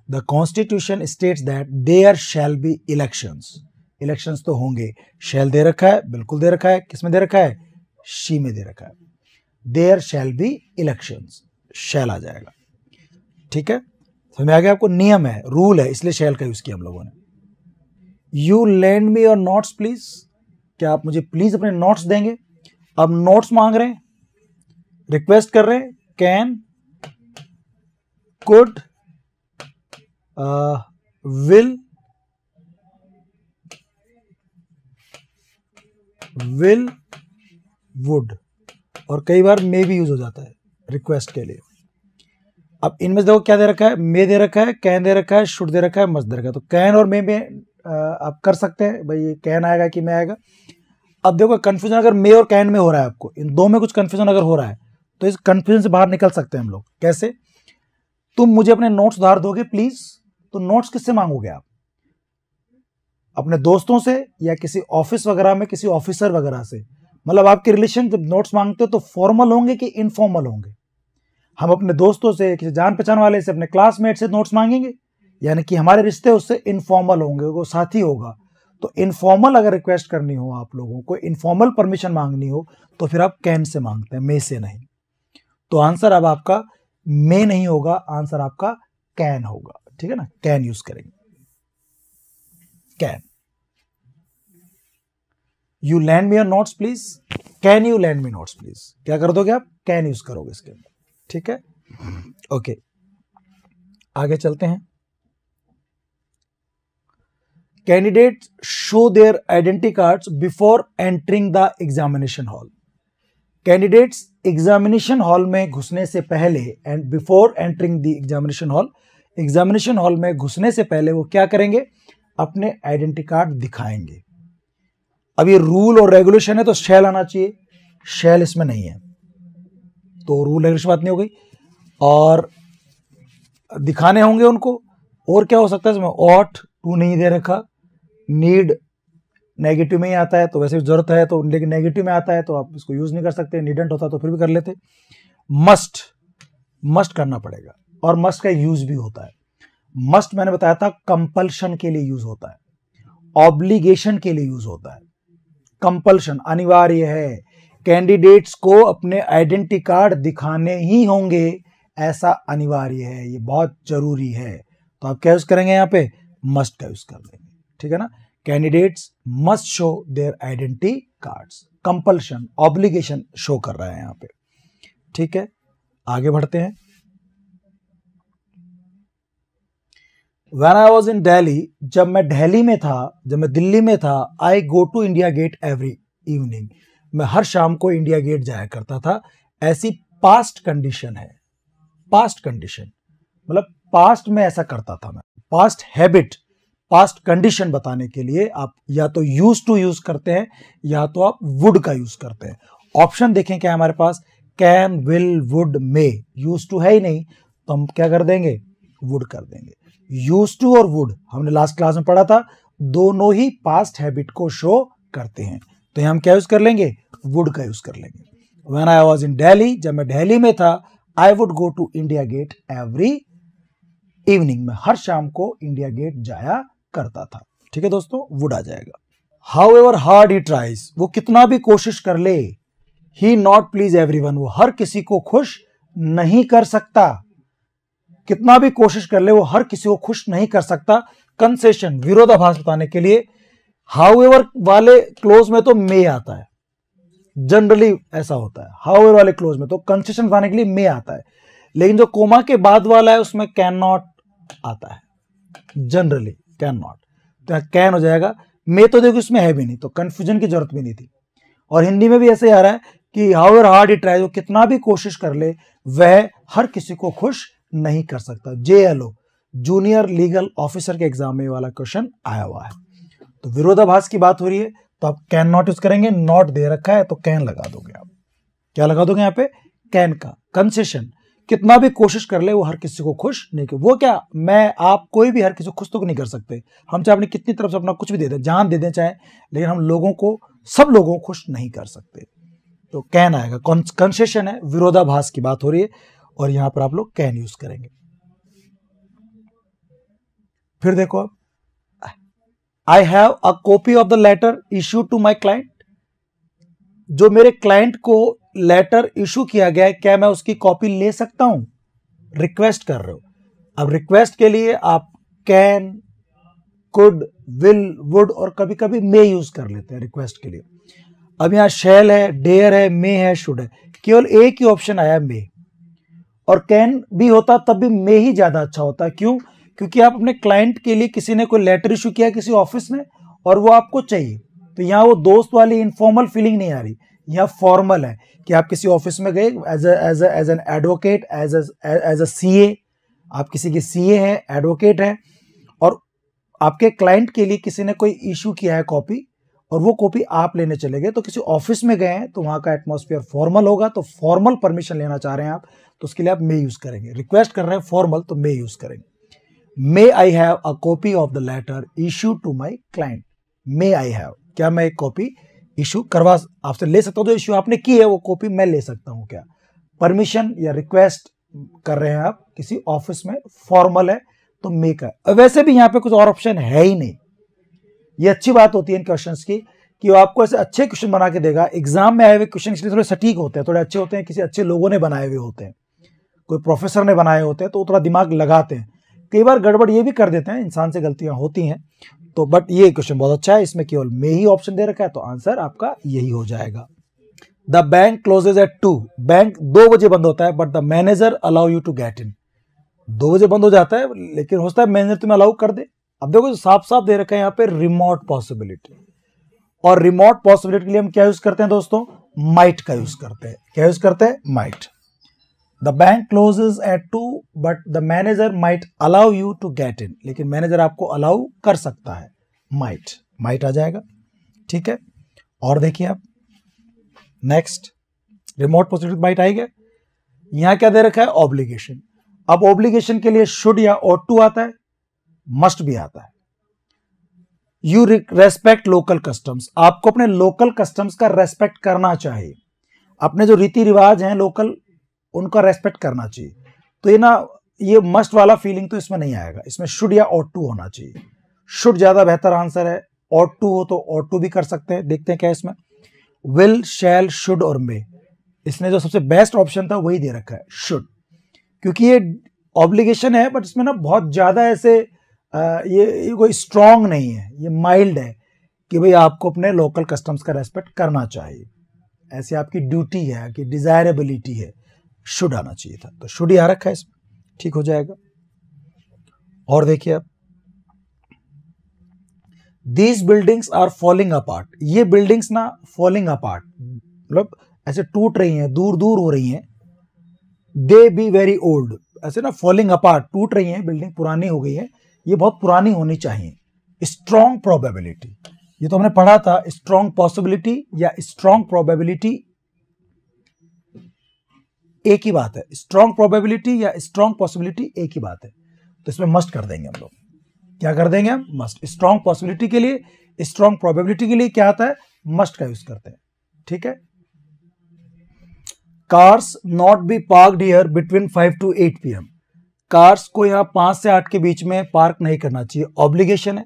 The constitution states that there shall be elections, elections तो होंगे। शैल दे रखा है, बिल्कुल दे रखा है, किसमें दे रखा है, शी में दे रखा है। देयर शैल बी इलेक्शंस, शैल आ जाएगा, ठीक है, समझ में आ गया आपको। नियम है, रूल है, इसलिए शैल का यूज किया हम लोगों ने। You lend me your notes please, क्या आप मुझे प्लीज अपने नोट्स देंगे। अब नोट्स मांग रहे हैं, रिक्वेस्ट कर रहे हैं, कैन, कुड, विल, वुड, और कई बार मे भी यूज हो जाता है रिक्वेस्ट के लिए। अब इनमें से देखो क्या दे रखा है, मे दे रखा है, कैन दे रखा है, शुड दे रखा है, मस्ट दे रखा है। तो कैन और मे में आप कर सकते हैं भाई, ये कैन आएगा कि मे आएगा। अब देखो कंफ्यूजन अगर मे और कैन में हो रहा है, आपको इन दो में कुछ कंफ्यूजन अगर हो रहा है तो इस कंफ्यूजन से बाहर निकल सकते हैं हम लोग। कैसे, तुम मुझे अपने नोट्स उधार दोगे प्लीज, तो नोट्स किससे मांगोगे आप, अपने दोस्तों से या किसी ऑफिस वगैरह में किसी ऑफिसर वगैरह से। मतलब आपके रिलेशन जब नोट्स मांगते हो तो फॉर्मल होंगे कि इनफॉर्मल होंगे। हम अपने दोस्तों से, किसी जान पहचान वाले से, अपने क्लासमेट से नोट्स मांगेंगे, यानी कि हमारे रिश्ते उससे इनफॉर्मल होंगे, वो साथी होगा। तो इनफॉर्मल अगर रिक्वेस्ट करनी हो आप लोगों को, इनफॉर्मल परमिशन मांगनी हो तो फिर आप कैन से मांगते हैं, मे से नहीं। तो आंसर अब आपका मे नहीं होगा, आंसर आपका कैन होगा, ठीक है ना, कैन यूज करेंगे, can. You land me your notes please, can you land me notes please, क्या कर दोगे आप, कैन यूज करोगे इसके अंदर, ठीक है, ओके। आगे चलते हैं। Candidates show their identity cards before entering the examination hall. Candidates examination hall में घुसने से पहले, and before entering the examination hall, examination hall में घुसने से पहले वो क्या करेंगे, अपने आइडेंटिटी कार्ड दिखाएंगे। अब ये रूल और रेगुलेशन है तो शैल आना चाहिए, शैल इसमें नहीं है, तो रूल रेगुलेशन बात नहीं हो गई, और दिखाने होंगे उनको। और क्या हो सकता है इसमें, ऑट, टू नहीं दे रखा, नीड नेगेटिव में ही आता है तो वैसे भी जरूरत है तो, लेकिन नेगेटिव में आता है तो आप इसको यूज नहीं कर सकते, नीडेंट होता तो फिर भी कर लेते। मस्ट करना पड़ेगा, और मस्ट का यूज भी होता है। मस्ट मैंने बताया था कंपल्शन के लिए यूज होता है, ऑब्लिगेशन के लिए यूज होता है। कंपल्शन अनिवार्य है, कैंडिडेट्स को अपने आइडेंटिटी कार्ड दिखाने ही होंगे, ऐसा अनिवार्य है, ये बहुत जरूरी है। तो आप क्या यूज करेंगे यहाँ पे, मस्ट का यूज कर देंगे, ठीक है ना। Candidates must show their identity cards, compulsion obligation show कर रहा है यहाँ पे, ठीक है। आगे बढ़ते हैं। When I was in Delhi, जब मैं दिल्ली में था, जब मैं दिल्ली में था, I go to India Gate every evening, मैं हर शाम को इंडिया गेट जाया करता था। ऐसी पास्ट कंडीशन है, पास्ट कंडीशन मतलब पास्ट में ऐसा करता था मैं। पास्ट हैबिट, पास्ट कंडीशन बताने के लिए आप या तो यूज टू यूज करते हैं या तो आप वुड का यूज करते हैं। ऑप्शन देखें क्या है हमारे पास, can, will, would, may. Use to है ही नहीं तो हम क्या कर देंगे, वुड कर देंगे। यूज टू और वुड हमने लास्ट क्लास में पढ़ा था, दोनों ही पास्ट हैबिट को शो करते हैं, तो हम क्या यूज कर लेंगे, वुड का यूज कर लेंगे। When I was in Delhi, जब मैं दिल्ली में था, I would go to India Gate every evening, मैं हर शाम को इंडिया गेट जाया करता था, ठीक है दोस्तों, वुड आ जाएगा। However hard he tries, वो कितना भी कोशिश कर ले, he not please everyone, वो हर किसी को खुश नहीं कर सकता। कितना भी कोशिश कर ले वो हर किसी को खुश नहीं कर सकता। कंसेशन विरोधाभास बताने के लिए हाउएवर वाले क्लोज में तो मे आता है, जनरली ऐसा होता है। हाउएवर वाले क्लोज में तो कंसेशन बताने के लिए मे आता है, लेकिन जो कोमा के बाद वाला है उसमें कैन नॉट आता है, जनरली कैन नॉट, तो कैन हो जाएगा। मे तो देखो इसमें है भी नहीं, तो कंफ्यूजन की जरूरत भी नहीं थी। और हिंदी में भी ऐसे आ रहा है कि हाउएवर हार्ड ही ट्राई, वो कितना भी कोशिश कर ले वह हर किसी को खुश नहीं कर सकता। JLO जूनियर लीगल ऑफिसर के एग्जाम में वाला क्वेश्चन आया हुआ है। तो विरोधाभास की बात हो रही है तो आप कैन नॉट यूज करेंगे, नॉट दे रखा है तो कैन लगा दोगे। आप क्या लगा दोगे यहाँ पे, कैन का। कंसेशन कितना भी कोशिश कर ले वो हर किसी को खुश नहीं कर, वो क्या, मैं आप कोई भी हर किसी को खुश तो नहीं कर सकते, हम चाहे अपनी कितनी तरफ से अपना कुछ भी दे दें, जान दे दें चाहे, लेकिन हम लोगों को, सब लोगों को खुश नहीं कर सकते, तो कैन आएगा। कंसेशन है, विरोधाभास की बात हो रही है और यहां पर आप लोग कैन यूज करेंगे। फिर देखो, I have a copy of the letter issue to my client, जो मेरे क्लाइंट को लेटर इशू किया गया है, क्या मैं उसकी कॉपी ले सकता हूं, रिक्वेस्ट कर रहे हो। अब रिक्वेस्ट के लिए आप कैन, कुड, विल, वुड और कभी कभी मे यूज कर लेते हैं रिक्वेस्ट के लिए। अब यहां शैल है, डेयर है, मे है, शुड है, केवल एक ही ऑप्शन आया मे, और कैन भी होता तब भी मे ही ज्यादा अच्छा होता। क्यों, क्योंकि आप अपने क्लाइंट के लिए, किसी ने कोई लेटर इशू किया किसी ऑफिस में और वो आपको चाहिए, तो यहाँ वो दोस्त वाली इनफॉर्मल फीलिंग नहीं आ रही, यहाँ फॉर्मल है कि आप किसी ऑफिस में गए as an advocate, as a CA, आप किसी के CA है, एडवोकेट है, और आपके क्लाइंट के लिए किसी ने कोई इशू किया है कॉपी, और वो कॉपी आप लेने चले गए, तो किसी ऑफिस में गए हैं तो वहां का एटमॉस्फेयर फॉर्मल होगा, तो फॉर्मल परमिशन लेना चाह रहे हैं आप, तो उसके लिए आप मे यूज करेंगे। रिक्वेस्ट कर रहे हैं फॉर्मल तो मे यूज करेंगे। May I have a copy of the letter issue to my client, may I have, क्या मैं एक कॉपी इशू करवा आपसे ले सकता हूं, जो इशू आपने की है वो कॉपी मैं ले सकता हूं क्या। परमिशन या रिक्वेस्ट कर रहे हैं आप किसी ऑफिस में, फॉर्मल है तो मे का। वैसे भी यहाँ पे कुछ और ऑप्शन है ही नहीं, ये अच्छी बात होती है इन क्वेश्चंस की कि वो आपको ऐसे अच्छे क्वेश्चन बना के देगा। एग्जाम में आए हुए क्वेश्चन इसलिए थोड़े सटीक होते हैं, थोड़े अच्छे होते हैं, किसी अच्छे लोगों ने बनाए हुए होते हैं, कोई प्रोफेसर ने बनाए होते हैं, तो थोड़ा दिमाग लगाते हैं। कई बार गड़बड़ ये भी कर देते हैं, इंसान से गलतियां होती हैं, तो बट ये क्वेश्चन बहुत अच्छा है, इसमें केवल मे ही ऑप्शन दे रखा है, तो आंसर आपका यही हो जाएगा। The bank closes at 2, bank 2 बजे बंद होता है, but the manager allow you to get in, 2 बजे बंद हो जाता है लेकिन होता है मैनेजर तुम्हें अलाउ कर दे। अब देखो साफ साफ दे रखा है यहाँ पे रिमोट पॉसिबिलिटी, और रिमोट पॉसिबिलिटी के लिए हम क्या यूज करते हैं दोस्तों, माइट का यूज करते हैं। क्या यूज करते हैं, might. The bank closes at 2 but the manager might allow you to get in, लेकिन मैनेजर आपको अलाउ कर सकता है, माइट, माइट आ जाएगा, ठीक है। और देखिए आप नेक्स्ट, रिमोट पॉसिबिलिटी माइट आएगा। यहां क्या दे रखा है, ऑब्लिगेशन। अब ऑब्लिगेशन के लिए शुड या ought to आता है, मस्ट भी आता है। यू रेस्पेक्ट लोकल कस्टम्स, आपको अपने लोकल कस्टम्स का रेस्पेक्ट करना चाहिए, अपने जो रीति रिवाज हैं लोकल उनका रेस्पेक्ट करना चाहिए। तो ये ना, ये मस्ट वाला फीलिंग तो इसमें नहीं आएगा, इसमें शुड या ऑट टू होना चाहिए। शुड ज्यादा बेहतर आंसर है, ऑट टू हो तो ऑट टू भी कर सकते हैं। देखते हैं क्या इसमें, विल, शैल, शुड और मे, इसने जो सबसे बेस्ट ऑप्शन था वही दे रखा है शुड, क्योंकि ये ऑब्लिगेशन है बट इसमें ना बहुत ज्यादा ऐसे ये कोई स्ट्रांग नहीं है, ये माइल्ड है कि भाई आपको अपने लोकल कस्टम्स का रेस्पेक्ट करना चाहिए, ऐसी आपकी ड्यूटी है कि डिजायरेबिलिटी है, शुड आना चाहिए था, तो शुड ही आ रखा है इसमें, ठीक हो जाएगा। और देखिए आप, these buildings are falling apart, ये बिल्डिंग्स ना फॉलिंग अपार्ट मतलब ऐसे टूट रही हैं, दूर दूर हो रही हैं। दे बी वेरी ओल्ड, ऐसे ना फॉलिंग अपार्ट, टूट रही हैं, बिल्डिंग पुरानी हो गई है, ये बहुत पुरानी होनी चाहिए। स्ट्रॉन्ग प्रोबेबिलिटी, ये तो हमने पढ़ा था, स्ट्रॉन्ग पॉसिबिलिटी या स्ट्रॉन्ग प्रोबेबिलिटी एक ही बात है, स्ट्रॉन्ग प्रोबेबिलिटी या स्ट्रॉन्ग पॉसिबिलिटी एक ही बात है, तो इसमें मस्ट कर देंगे हम लोग। क्या कर देंगे हम, मस्ट। स्ट्रॉन्ग पॉसिबिलिटी के लिए, स्ट्रॉन्ग प्रोबेबिलिटी के लिए क्या आता है, मस्ट का यूज करते हैं, ठीक है। Cars not be parked here between 5 to 8 PM, cars को यहाँ 5 से 8 के बीच में पार्क नहीं करना चाहिए, ऑब्लिगेशन है,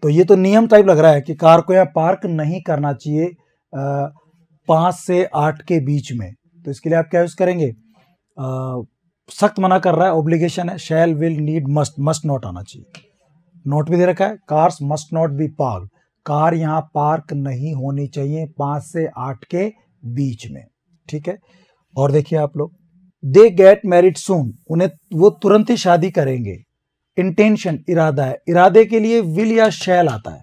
तो ये तो नियम टाइप लग रहा है कि कार को यहाँ पार्क नहीं करना चाहिए 5 से 8 के बीच में, तो इसके लिए आप क्या यूज करेंगे, सख्त मना कर रहा है, ऑब्लिगेशन है, shall, will, need, must, must not आना चाहिए, नोट भी दे रखा है, cars must not be parked, car यहाँ पार्क नहीं होनी चाहिए 5 से 8 के बीच में, ठीक है। और देखिए आप लोग, दे गेट मैरिड सून, उन्हें वो तुरंत ही शादी करेंगे, इंटेंशन इरादा है, इरादे के लिए विल या शैल आता है,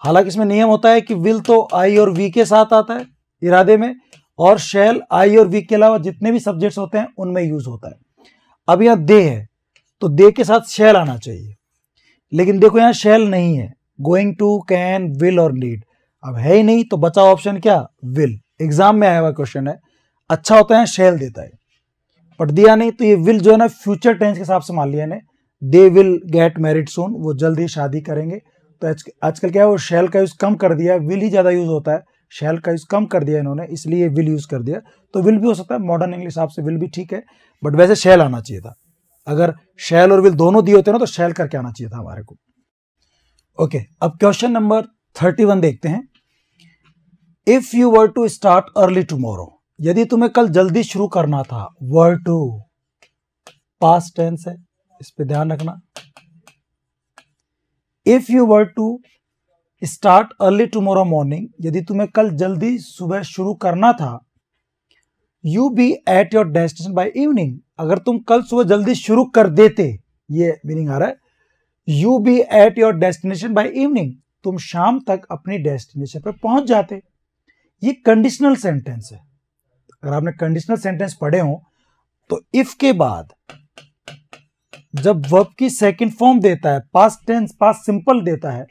हालांकि इसमें नियम होता है कि विल तो आई और वी के साथ आता है इरादे में, और शैल आई और वी के अलावा जितने भी सब्जेक्ट्स होते हैं उनमें यूज होता है। अब यहाँ दे है तो दे के साथ शैल आना चाहिए, लेकिन देखो यहाँ शैल नहीं है, गोइंग टू, कैन, विल और नीड, अब है ही नहीं, तो बचा ऑप्शन क्या, विल। एग्जाम में आया हुआ क्वेश्चन है, अच्छा होता है शैल देता है, बट दिया नहीं, तो ये विल जो है ना फ्यूचर टेंस के हिसाब से मान लिया ने, दे विल गेट मैरिड सून, वो जल्द ही शादी करेंगे, तो आजकल क्या है वो शैल का यूज कम कर दिया, विल ही ज्यादा यूज होता है, शैल का यूज कम कर दिया इन्होंने, इसलिए विल यूज कर दिया, तो विल भी हो सकता है, मॉडर्न इंग्लिश हिसाब से विल भी ठीक है, बट वैसे शैल आना चाहिए था, अगर शैल और विल दोनों दिए होते ना तो शैल करके आना चाहिए था हमारे को। ओके, अब क्वेश्चन नंबर 31 देखते हैं। If you were to start early tomorrow, यदि तुम्हें कल जल्दी शुरू करना था, वर टू पास्ट टेंस है, इस पे ध्यान रखना। If you were to start early tomorrow morning, यदि तुम्हें कल जल्दी सुबह शुरू करना था, you be at your destination by evening, अगर तुम कल सुबह जल्दी शुरू कर देते, ये मीनिंग आ रहा है, you be at your destination by evening, तुम शाम तक अपनी डेस्टिनेशन पर पहुंच जाते। ये कंडीशनल सेंटेंस है, अगर आपने कंडीशनल सेंटेंस पढ़े हो तो इफ के बाद जब वर्ब की सेकंड फॉर्म देता है, पास्ट टेंस, पास्ट सिंपल देता है,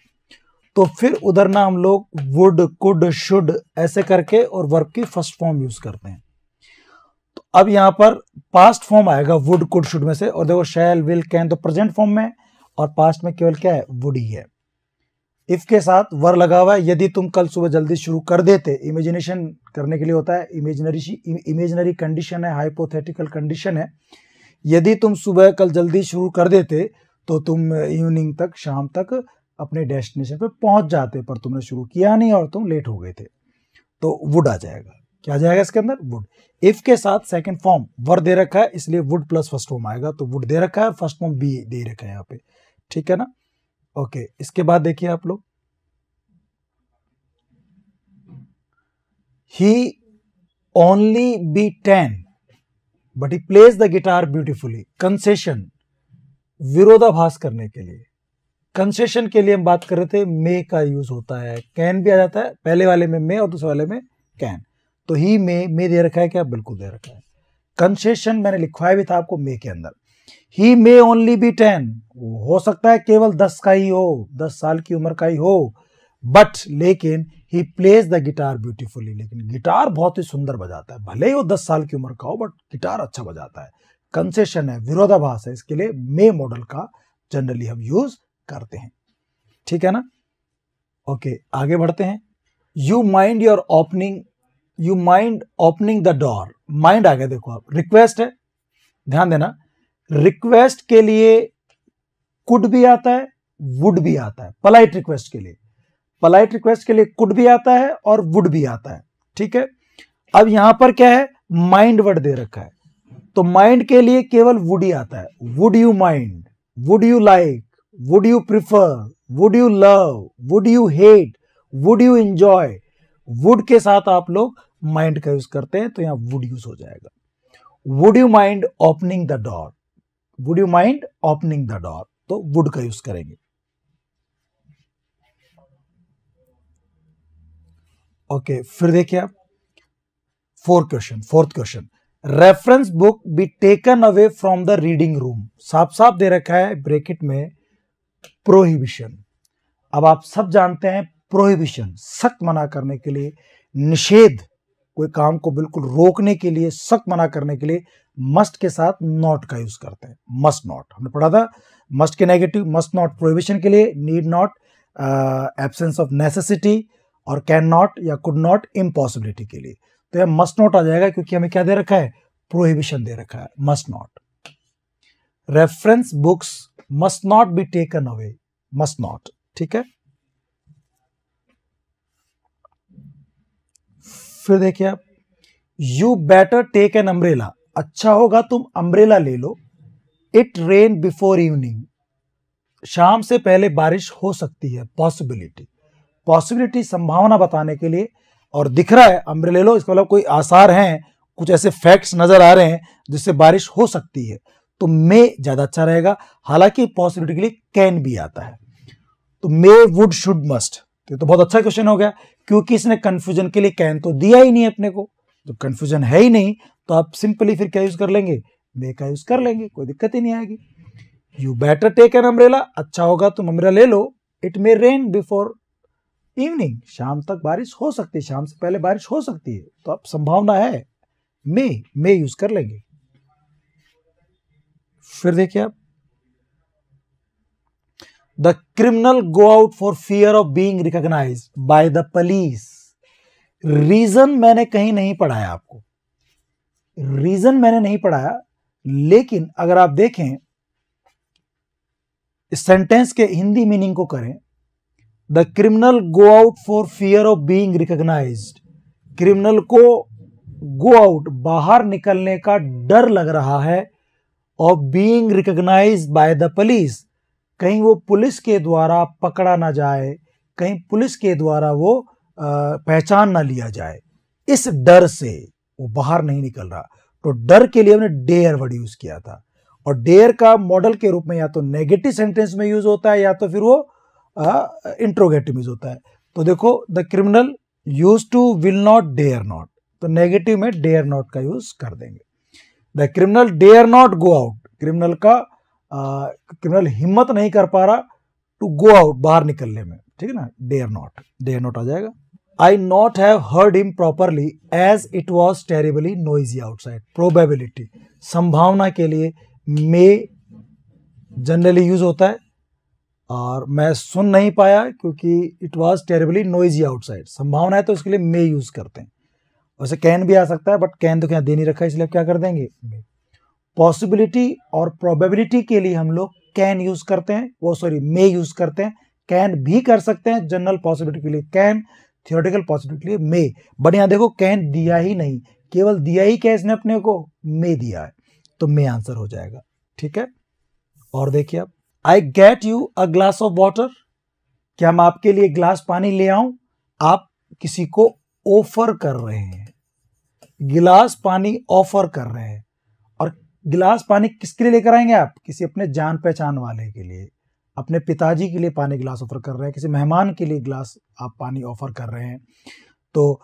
तो फिर उधर ना हम लोग वुड, कुड, शुड ऐसे करके और वर्ब की फर्स्ट फॉर्म यूज करते हैं। तो अब यहां पर पास्ट फॉर्म आएगा वुड, कुड, शुड में से, और देखो शैल, विल, कैन तो प्रेजेंट फॉर्म में, और पास्ट में केवल क्या है, वुड ही है। इफ के साथ वर लगा हुआ है, यदि तुम कल सुबह जल्दी शुरू कर देते, इमेजिनेशन करने के लिए होता है, इमेजिनरी कंडीशन है, हाइपोथेटिकल कंडीशन है, यदि तुम सुबह कल जल्दी शुरू कर देते तो तुम इवनिंग तक, शाम तक अपने डेस्टिनेशन पे पहुंच जाते, पर तुमने शुरू किया नहीं और तुम लेट हो गए थे, तो वुड आ जाएगा। क्या आ जाएगा इसके अंदर, वुड। इफ के साथ सेकंड फॉर्म वर दे रखा है, इसलिए वुड प्लस फर्स्ट फॉर्म आएगा, तो वुड दे रखा है, फर्स्ट फॉर्म बी दे रखा है यहाँ पे, ठीक है ना। ओके, इसके बाद देखिए आप लोग, he only be 10 but he plays the guitar beautifully, concession, विरोधाभास करने के लिए, कंसेशन के लिए हम बात कर रहे थे, मे का यूज होता है, कैन भी आ जाता है, पहले वाले में मे और दूसरे वाले में कैन, तो ही मे दे रखा है क्या, बिल्कुल दे रखा है। कंसेशन मैंने लिखवाया भी था आपको मे के अंदर, ही मे ओनली बी 10, हो सकता है केवल 10 का ही हो, 10 साल की उम्र का ही हो, बट लेकिन he plays the guitar beautifully, लेकिन गिटार बहुत ही सुंदर बजाता है, भले ही वो 10 साल की उम्र का हो बट गिटार अच्छा बजाता है। कंसेशन है, विरोधाभास है, इसके लिए मे मॉडल का जनरली हम यूज करते हैं। ठीक है ना। ओके, आगे बढ़ते हैं। You mind opening the door. Mind आ गया, देखो आप, रिक्वेस्ट है, ध्यान देना। रिक्वेस्ट के लिए कुड भी आता है, वुड भी आता है। पोलाइट रिक्वेस्ट के लिए कुड भी आता है और वुड भी आता है, ठीक है। अब यहां पर क्या है, माइंड वर्ड दे रखा है, तो माइंड के लिए केवल वुड ही आता है। Would you mind, would you like, would you prefer, would you love, would you hate, would you enjoy. Would के साथ आप लोग माइंड का यूज करते हैं, तो यहां वुड यूज हो जाएगा। Would you mind opening the door, would you mind opening the door, तो वुड का यूज करेंगे। ओके, फिर देखिए आप fourth question, reference book B taken away from the reading room. साफ साफ दे रखा है ब्रैकेट में प्रोहिबिशन। अब आप सब जानते हैं प्रोहिबिशन सख्त मना करने के लिए, निषेध, कोई काम को बिल्कुल रोकने के लिए, सख्त मना करने के लिए मस्ट के साथ नॉट का यूज करते हैं। मस्ट नॉट हमने पढ़ा था, मस्ट के नेगेटिव मस्ट नॉट प्रोहिबिशन के लिए, need not absence of necessity, और कैन नॉट या कुड नॉट इम्पॉसिबिलिटी के लिए। तो यह मस्ट नॉट आ जाएगा, क्योंकि हमें क्या दे रखा है, प्रोहिबिशन दे रखा है, must not. Reference books must not be taken away, must not, ठीक है। फिर देखिए आप, you better take an umbrella. अच्छा होगा तुम अम्ब्रेला ले लो। इट रेन बिफोर इवनिंग, शाम से पहले बारिश हो सकती है। पॉसिबिलिटी संभावना बताने के लिए, और दिख रहा है अम्ब्रेला ले लो, इसका मतलब कोई आसार हैं, कुछ ऐसे फैक्ट्स नजर आ रहे हैं जिससे बारिश हो सकती है, तो मे ज्यादा अच्छा रहेगा। हालांकि पॉसिबिलिटी के लिए कैन भी आता है, तो मे, वुड, शुड, मस्ट, तो बहुत अच्छा क्वेश्चन हो गया, क्योंकि इसने कंफ्यूजन के लिए कैन तो दिया ही नहीं अपने को। जब कंफ्यूजन है ही नहीं, तो आप सिंपली फिर क्या यूज कर लेंगे, मे का यूज कर लेंगे, कोई दिक्कत ही नहीं आएगी। You better take an umbrella, अच्छा होगा तुम अम्ब्रेला ले लो। It may rain before evening, शाम तक बारिश हो सकती है, शाम से पहले बारिश हो सकती है, तो अब संभावना है, मे यूज कर लेंगे। फिर देखिए आप, the criminal go out for fear of being recognised by the police. Reason मैंने कहीं नहीं पढ़ाया आपको, रीजन मैंने नहीं पढ़ाया, लेकिन अगर आप देखें इस सेंटेंस के हिंदी मीनिंग को करें, the criminal go out for fear of being recognised. Criminal को गो आउट, बाहर निकलने का डर लग रहा है, of being recognised by the police, कहीं वो पुलिस के द्वारा पकड़ा ना जाए, कहीं पुलिस के द्वारा वो पहचान ना लिया जाए, इस डर से वो बाहर नहीं निकल रहा। तो डर के लिए हमने डेयर वर्ड यूज किया था, और डेयर का मॉडल के रूप में या तो नेगेटिव सेंटेंस में यूज होता है, या तो फिर वो इंट्रोगेटिव यूज होता है। तो देखो, the criminal use to will not, dare not, तो नेगेटिव में डेयर नॉट का यूज कर देंगे। The criminal dare not go out, criminal हिम्मत नहीं कर पा रहा टू गो आउट, बाहर निकलने में, ठीक है ना, डेयर नॉट आ जाएगा। I not have heard him properly as it was terribly noisy outside. Probability, संभावना के लिए मे जनरली यूज होता है, और मैं सुन नहीं पाया क्योंकि it was terribly noisy outside, संभावना है तो इसके लिए मे यूज करते हैं। वैसे कैन भी आ सकता है, बट कैन तो क्या दे नहीं रखा है, इसलिए क्या कर देंगे, मे। पॉसिबिलिटी और प्रोबेबिलिटी के लिए हम लोग कैन यूज करते हैं, वो सॉरी मे यूज करते हैं। कैन भी कर सकते हैं, जनरल पॉसिबिलिटी के लिए कैन, थियोरेटिकल पॉसिबिलिटी के लिए मे। बट यहां देखो कैन दिया ही नहीं, केवल दिया ही क्या इसने अपने को, मे दिया है, तो मे आंसर हो जाएगा, ठीक है। और देखिए आप, आई get you a glass of water, क्या मैं आपके लिए गिलास पानी ले आऊं। आप किसी को ऑफर कर रहे हैं, गिलास पानी ऑफर कर रहे हैं, और गिलास पानी किसके लिए लेकर आएंगे आप, किसी अपने जान पहचान वाले के लिए, अपने पिताजी के लिए पानी गिलास ऑफर कर रहे हैं, किसी मेहमान के लिए गिलास आप पानी ऑफर कर रहे हैं। तो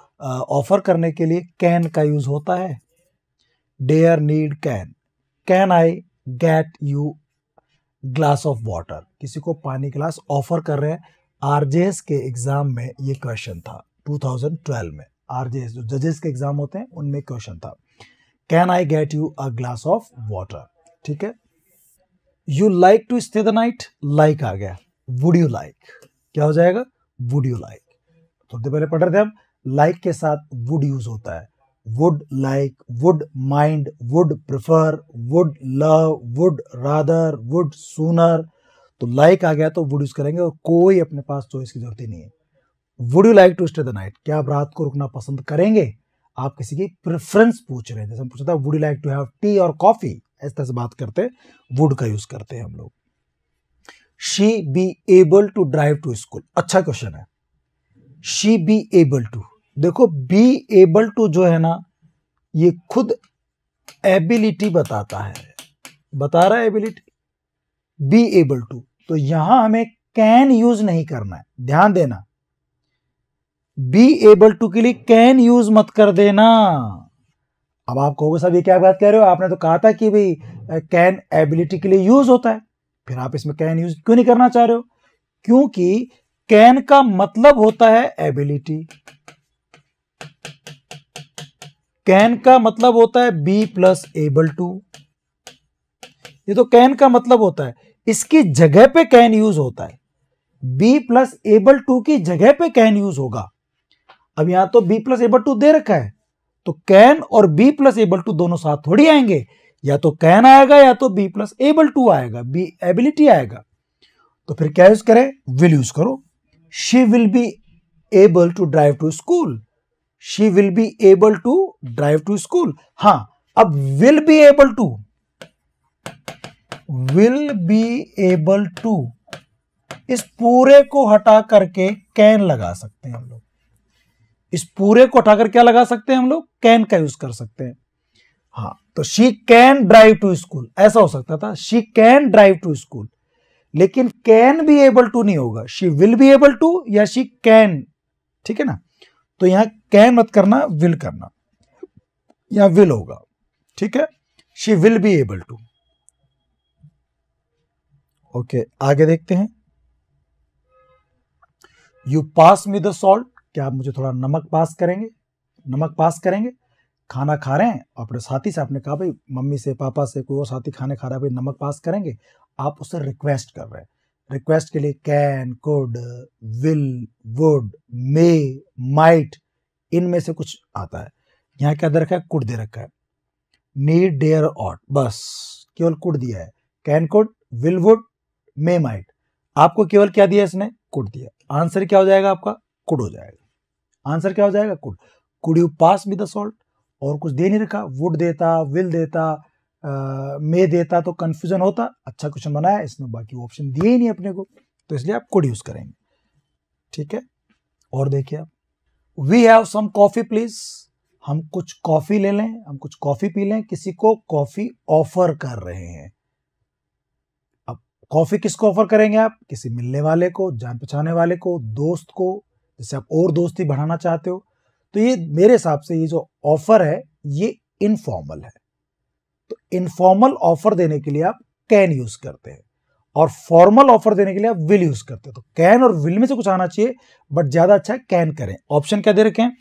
ऑफर करने के लिए कैन का यूज होता है, dare, need, can I get you glass of water, किसी को पानी गिलास ऑफर कर रहे हैं। आरजेएस के एग्जाम में ये क्वेश्चन था 2012 में, आरजेएस जो जजेस के एग्जाम होते हैं उनमें क्वेश्चन था, can I get you a glass of water, ठीक है। You like to stay the night, like आ गया, वुड यू लाइक, क्या हो जाएगा, वुड यू लाइक। थोड़ी देर पहले पढ़ रहे थे हम, लाइक के साथ वुड यूज होता है, would like, would mind, would prefer, would love, would rather, would sooner. तो लाइक आ गया तो वुड यूज करेंगे और कोई अपने पास चॉइस की जरूरत ही नहीं है। Would you like to stay the night, क्या आप रात को रुकना पसंद करेंगे? आप किसी की प्रेफरेंस पूछ रहे हैं, जैसे हम पूछा था would you like to have tea और कॉफी, इस तरह से बात करते हैं, वुड का यूज करते हैं हम लोग। She be able to drive to school, अच्छा क्वेश्चन है। शी बी एबल टू, देखो बी एबल टू जो है ना, ये खुद एबिलिटी बताता है, बता रहा है एबिलिटी, बी एबल टू। तो यहां हमें कैन यूज नहीं करना है, ध्यान देना, बी एबल टू के लिए कैन यूज मत कर देना। अब आप कहोगे साहब ये क्या बात कह रहे हो, आपने तो कहा था कि भाई कैन एबिलिटी के लिए यूज होता है, फिर आप इसमें कैन यूज क्यों नहीं करना चाह रहे हो? क्योंकि कैन का मतलब होता है एबिलिटी, कैन का मतलब होता है बी प्लस एबल टू, ये तो कैन का मतलब होता है, इसकी जगह पे कैन यूज होता है, बी प्लस एबल टू की जगह पे कैन यूज होगा। अब यहां तो बी प्लस एबल टू दे रखा है, तो कैन और बी प्लस एबल टू दोनों साथ थोड़ी आएंगे, या तो कैन आएगा या तो बी प्लस एबल टू आएगा, बी एबिलिटी आएगा। तो फिर क्या यूज करें, विल यूज करो। She will be able to drive to school, she will be able to drive to school. हां, अब will be able to, will be able to, इस पूरे को हटा करके कैन लगा सकते हैं हम लोग, इस पूरे को हटाकर क्या लगा सकते हैं हम लोग, कैन का यूज कर सकते हैं। हाँ, तो she can drive to school ऐसा हो सकता था, she can drive to school, लेकिन कैन भी एबल टू नहीं होगा, she will be able to या शी कैन, ठीक है ना। तो यहां कैन मत करना, विल करना, यहां विल होगा, ठीक है, she will be able to. Okay, आगे देखते हैं। You pass me the salt, क्या आप मुझे थोड़ा नमक पास करेंगे, नमक पास करेंगे। खाना खा रहे हैं, अपने साथी से आपने कहा भाई, मम्मी से पापा से कोई और साथी खाने खा रहा है, भाई नमक पास करेंगे, आप उससे रिक्वेस्ट कर रहे हैं। रिक्वेस्ट के लिए can, could, will, would, may, might, इनमें से कुछ आता है। यहां क्या दे रखा है, कुड दे रखा है, नीड, डेयर, ऑट, बस केवल कुड दिया है, can, could, will, would, may, might, आपको केवल क्या दिया इसने, कुड दिया। आंसर क्या हो जाएगा आपका, कुड हो जाएगा, आंसर क्या हो जाएगा, could. Could you pass me the salt, और कुछ दे नहीं रखा, वुड देता, विल देता, मे देता तो कंफ्यूजन होता। अच्छा क्वेश्चन बनाया, इसमें बाकी ऑप्शन दिए ही नहीं अपने को, तो इसलिए आप कुड यूज करेंगे, ठीक है। और देखिए आप, we have some coffee please, हम कुछ कॉफी ले लें, हम कुछ कॉफी पी लें, किसी को कॉफी ऑफर कर रहे हैं। अब कॉफी किसको ऑफर करेंगे आप, किसी मिलने वाले को, जान पहचाने वाले को, दोस्त को, जैसे आप और दोस्ती बढ़ाना चाहते हो। तो ये मेरे हिसाब से ये जो ऑफर है ये इनफॉर्मल है, तो इनफॉर्मल ऑफर देने के लिए आप कैन यूज करते हैं, और फॉर्मल ऑफर देने के लिए आप विल यूज करते हैं। तो कैन और विल में से कुछ आना चाहिए, बट ज्यादा अच्छा है कैन करें। ऑप्शन क्या दे रखे हैं,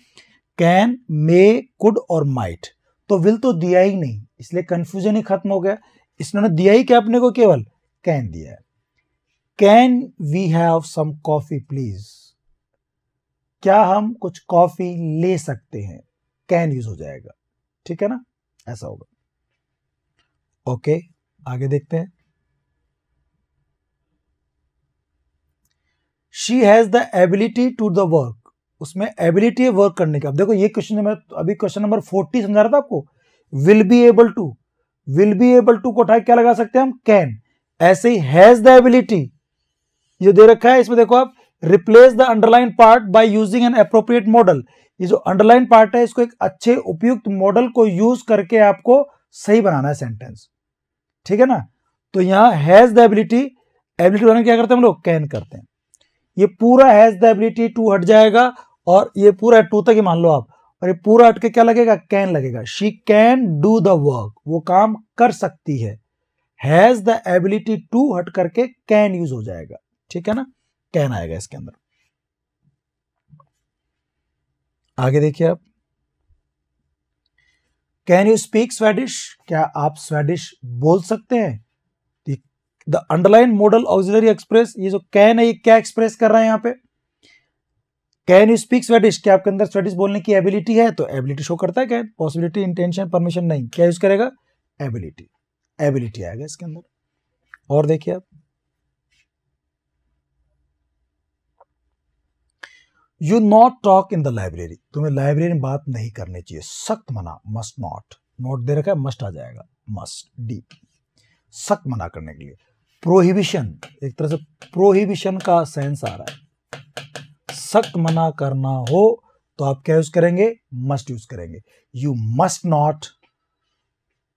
कैन, मे, कुड और माइट, तो विल तो दिया ही नहीं, इसलिए कंफ्यूजन ही खत्म हो गया। इसने दिया ही क्या अपने को, केवल कैन दिया है। Can we have some coffee please, क्या हम कुछ कॉफी ले सकते हैं, कैन यूज हो जाएगा, ठीक है ना, ऐसा होगा। ओके, आगे देखते हैं। She has the ability to the work, उसमें एबिलिटी है वर्क करने का। अब देखो ये क्वेश्चन मैं अभी क्वेश्चन नंबर 40 समझा रहा था आपको, will be able to, will be able to को उठा क्या लगा सकते हैं हम, कैन। ऐसे ही हैज द एबिलिटी, ये दे रखा है, इसमें देखो आप, replace the underline part by using N appropriate model, ये जो अंडरलाइन पार्ट है इसको एक अच्छे उपयुक्त मॉडल को यूज करके आपको सही बनाना है सेंटेंस, ठीक है ना। तो यहां हैज द एबिलिटी, एबिलिटी बनाने क्या करते हैं हम लोग, कैन करते हैं। ये पूरा हैज द एबिलिटी टू हट जाएगा, और ये पूरा टू तक ही मान लो आप, और ये पूरा हट के क्या लगेगा, कैन लगेगा। She can do the work, वो काम कर सकती है। हैज द एबिलिटी टू हट करके कैन यूज हो जाएगा, ठीक है ना, कैन आएगा इसके अंदर। आगे देखिए आप, कैन यू स्पीक स्वेडिश, क्या आप स्वेडिश बोल सकते हैं। The underline model auxiliary express, ये जो कैन है ये क्या एक्सप्रेस कर रहा है यहाँ पे, कैन यू स्पीक स्वेडिश, क्या आपके अंदर स्वेडिश बोलने की एबिलिटी है, तो एबिलिटी शो करता है कैन, पॉसिबिलिटी इंटेंशन परमिशन नहीं, क्या यूज करेगा, एबिलिटी, एबिलिटी आएगा इसके अंदर। और देखिए आप, you not talk in the library, तुम्हें लाइब्रेरी में बात नहीं करनी चाहिए, सख्त मना, मस्ट नॉट, नोट दे रखा है, मस्ट आ जाएगा, मस्ट, डी, सख्त मना करने के लिए। प्रोहिबिशन, एक तरह से प्रोहिबिशन का सेंस आ रहा है, सख्त मना करना हो तो आप क्या यूज करेंगे, मस्ट यूज करेंगे। You must not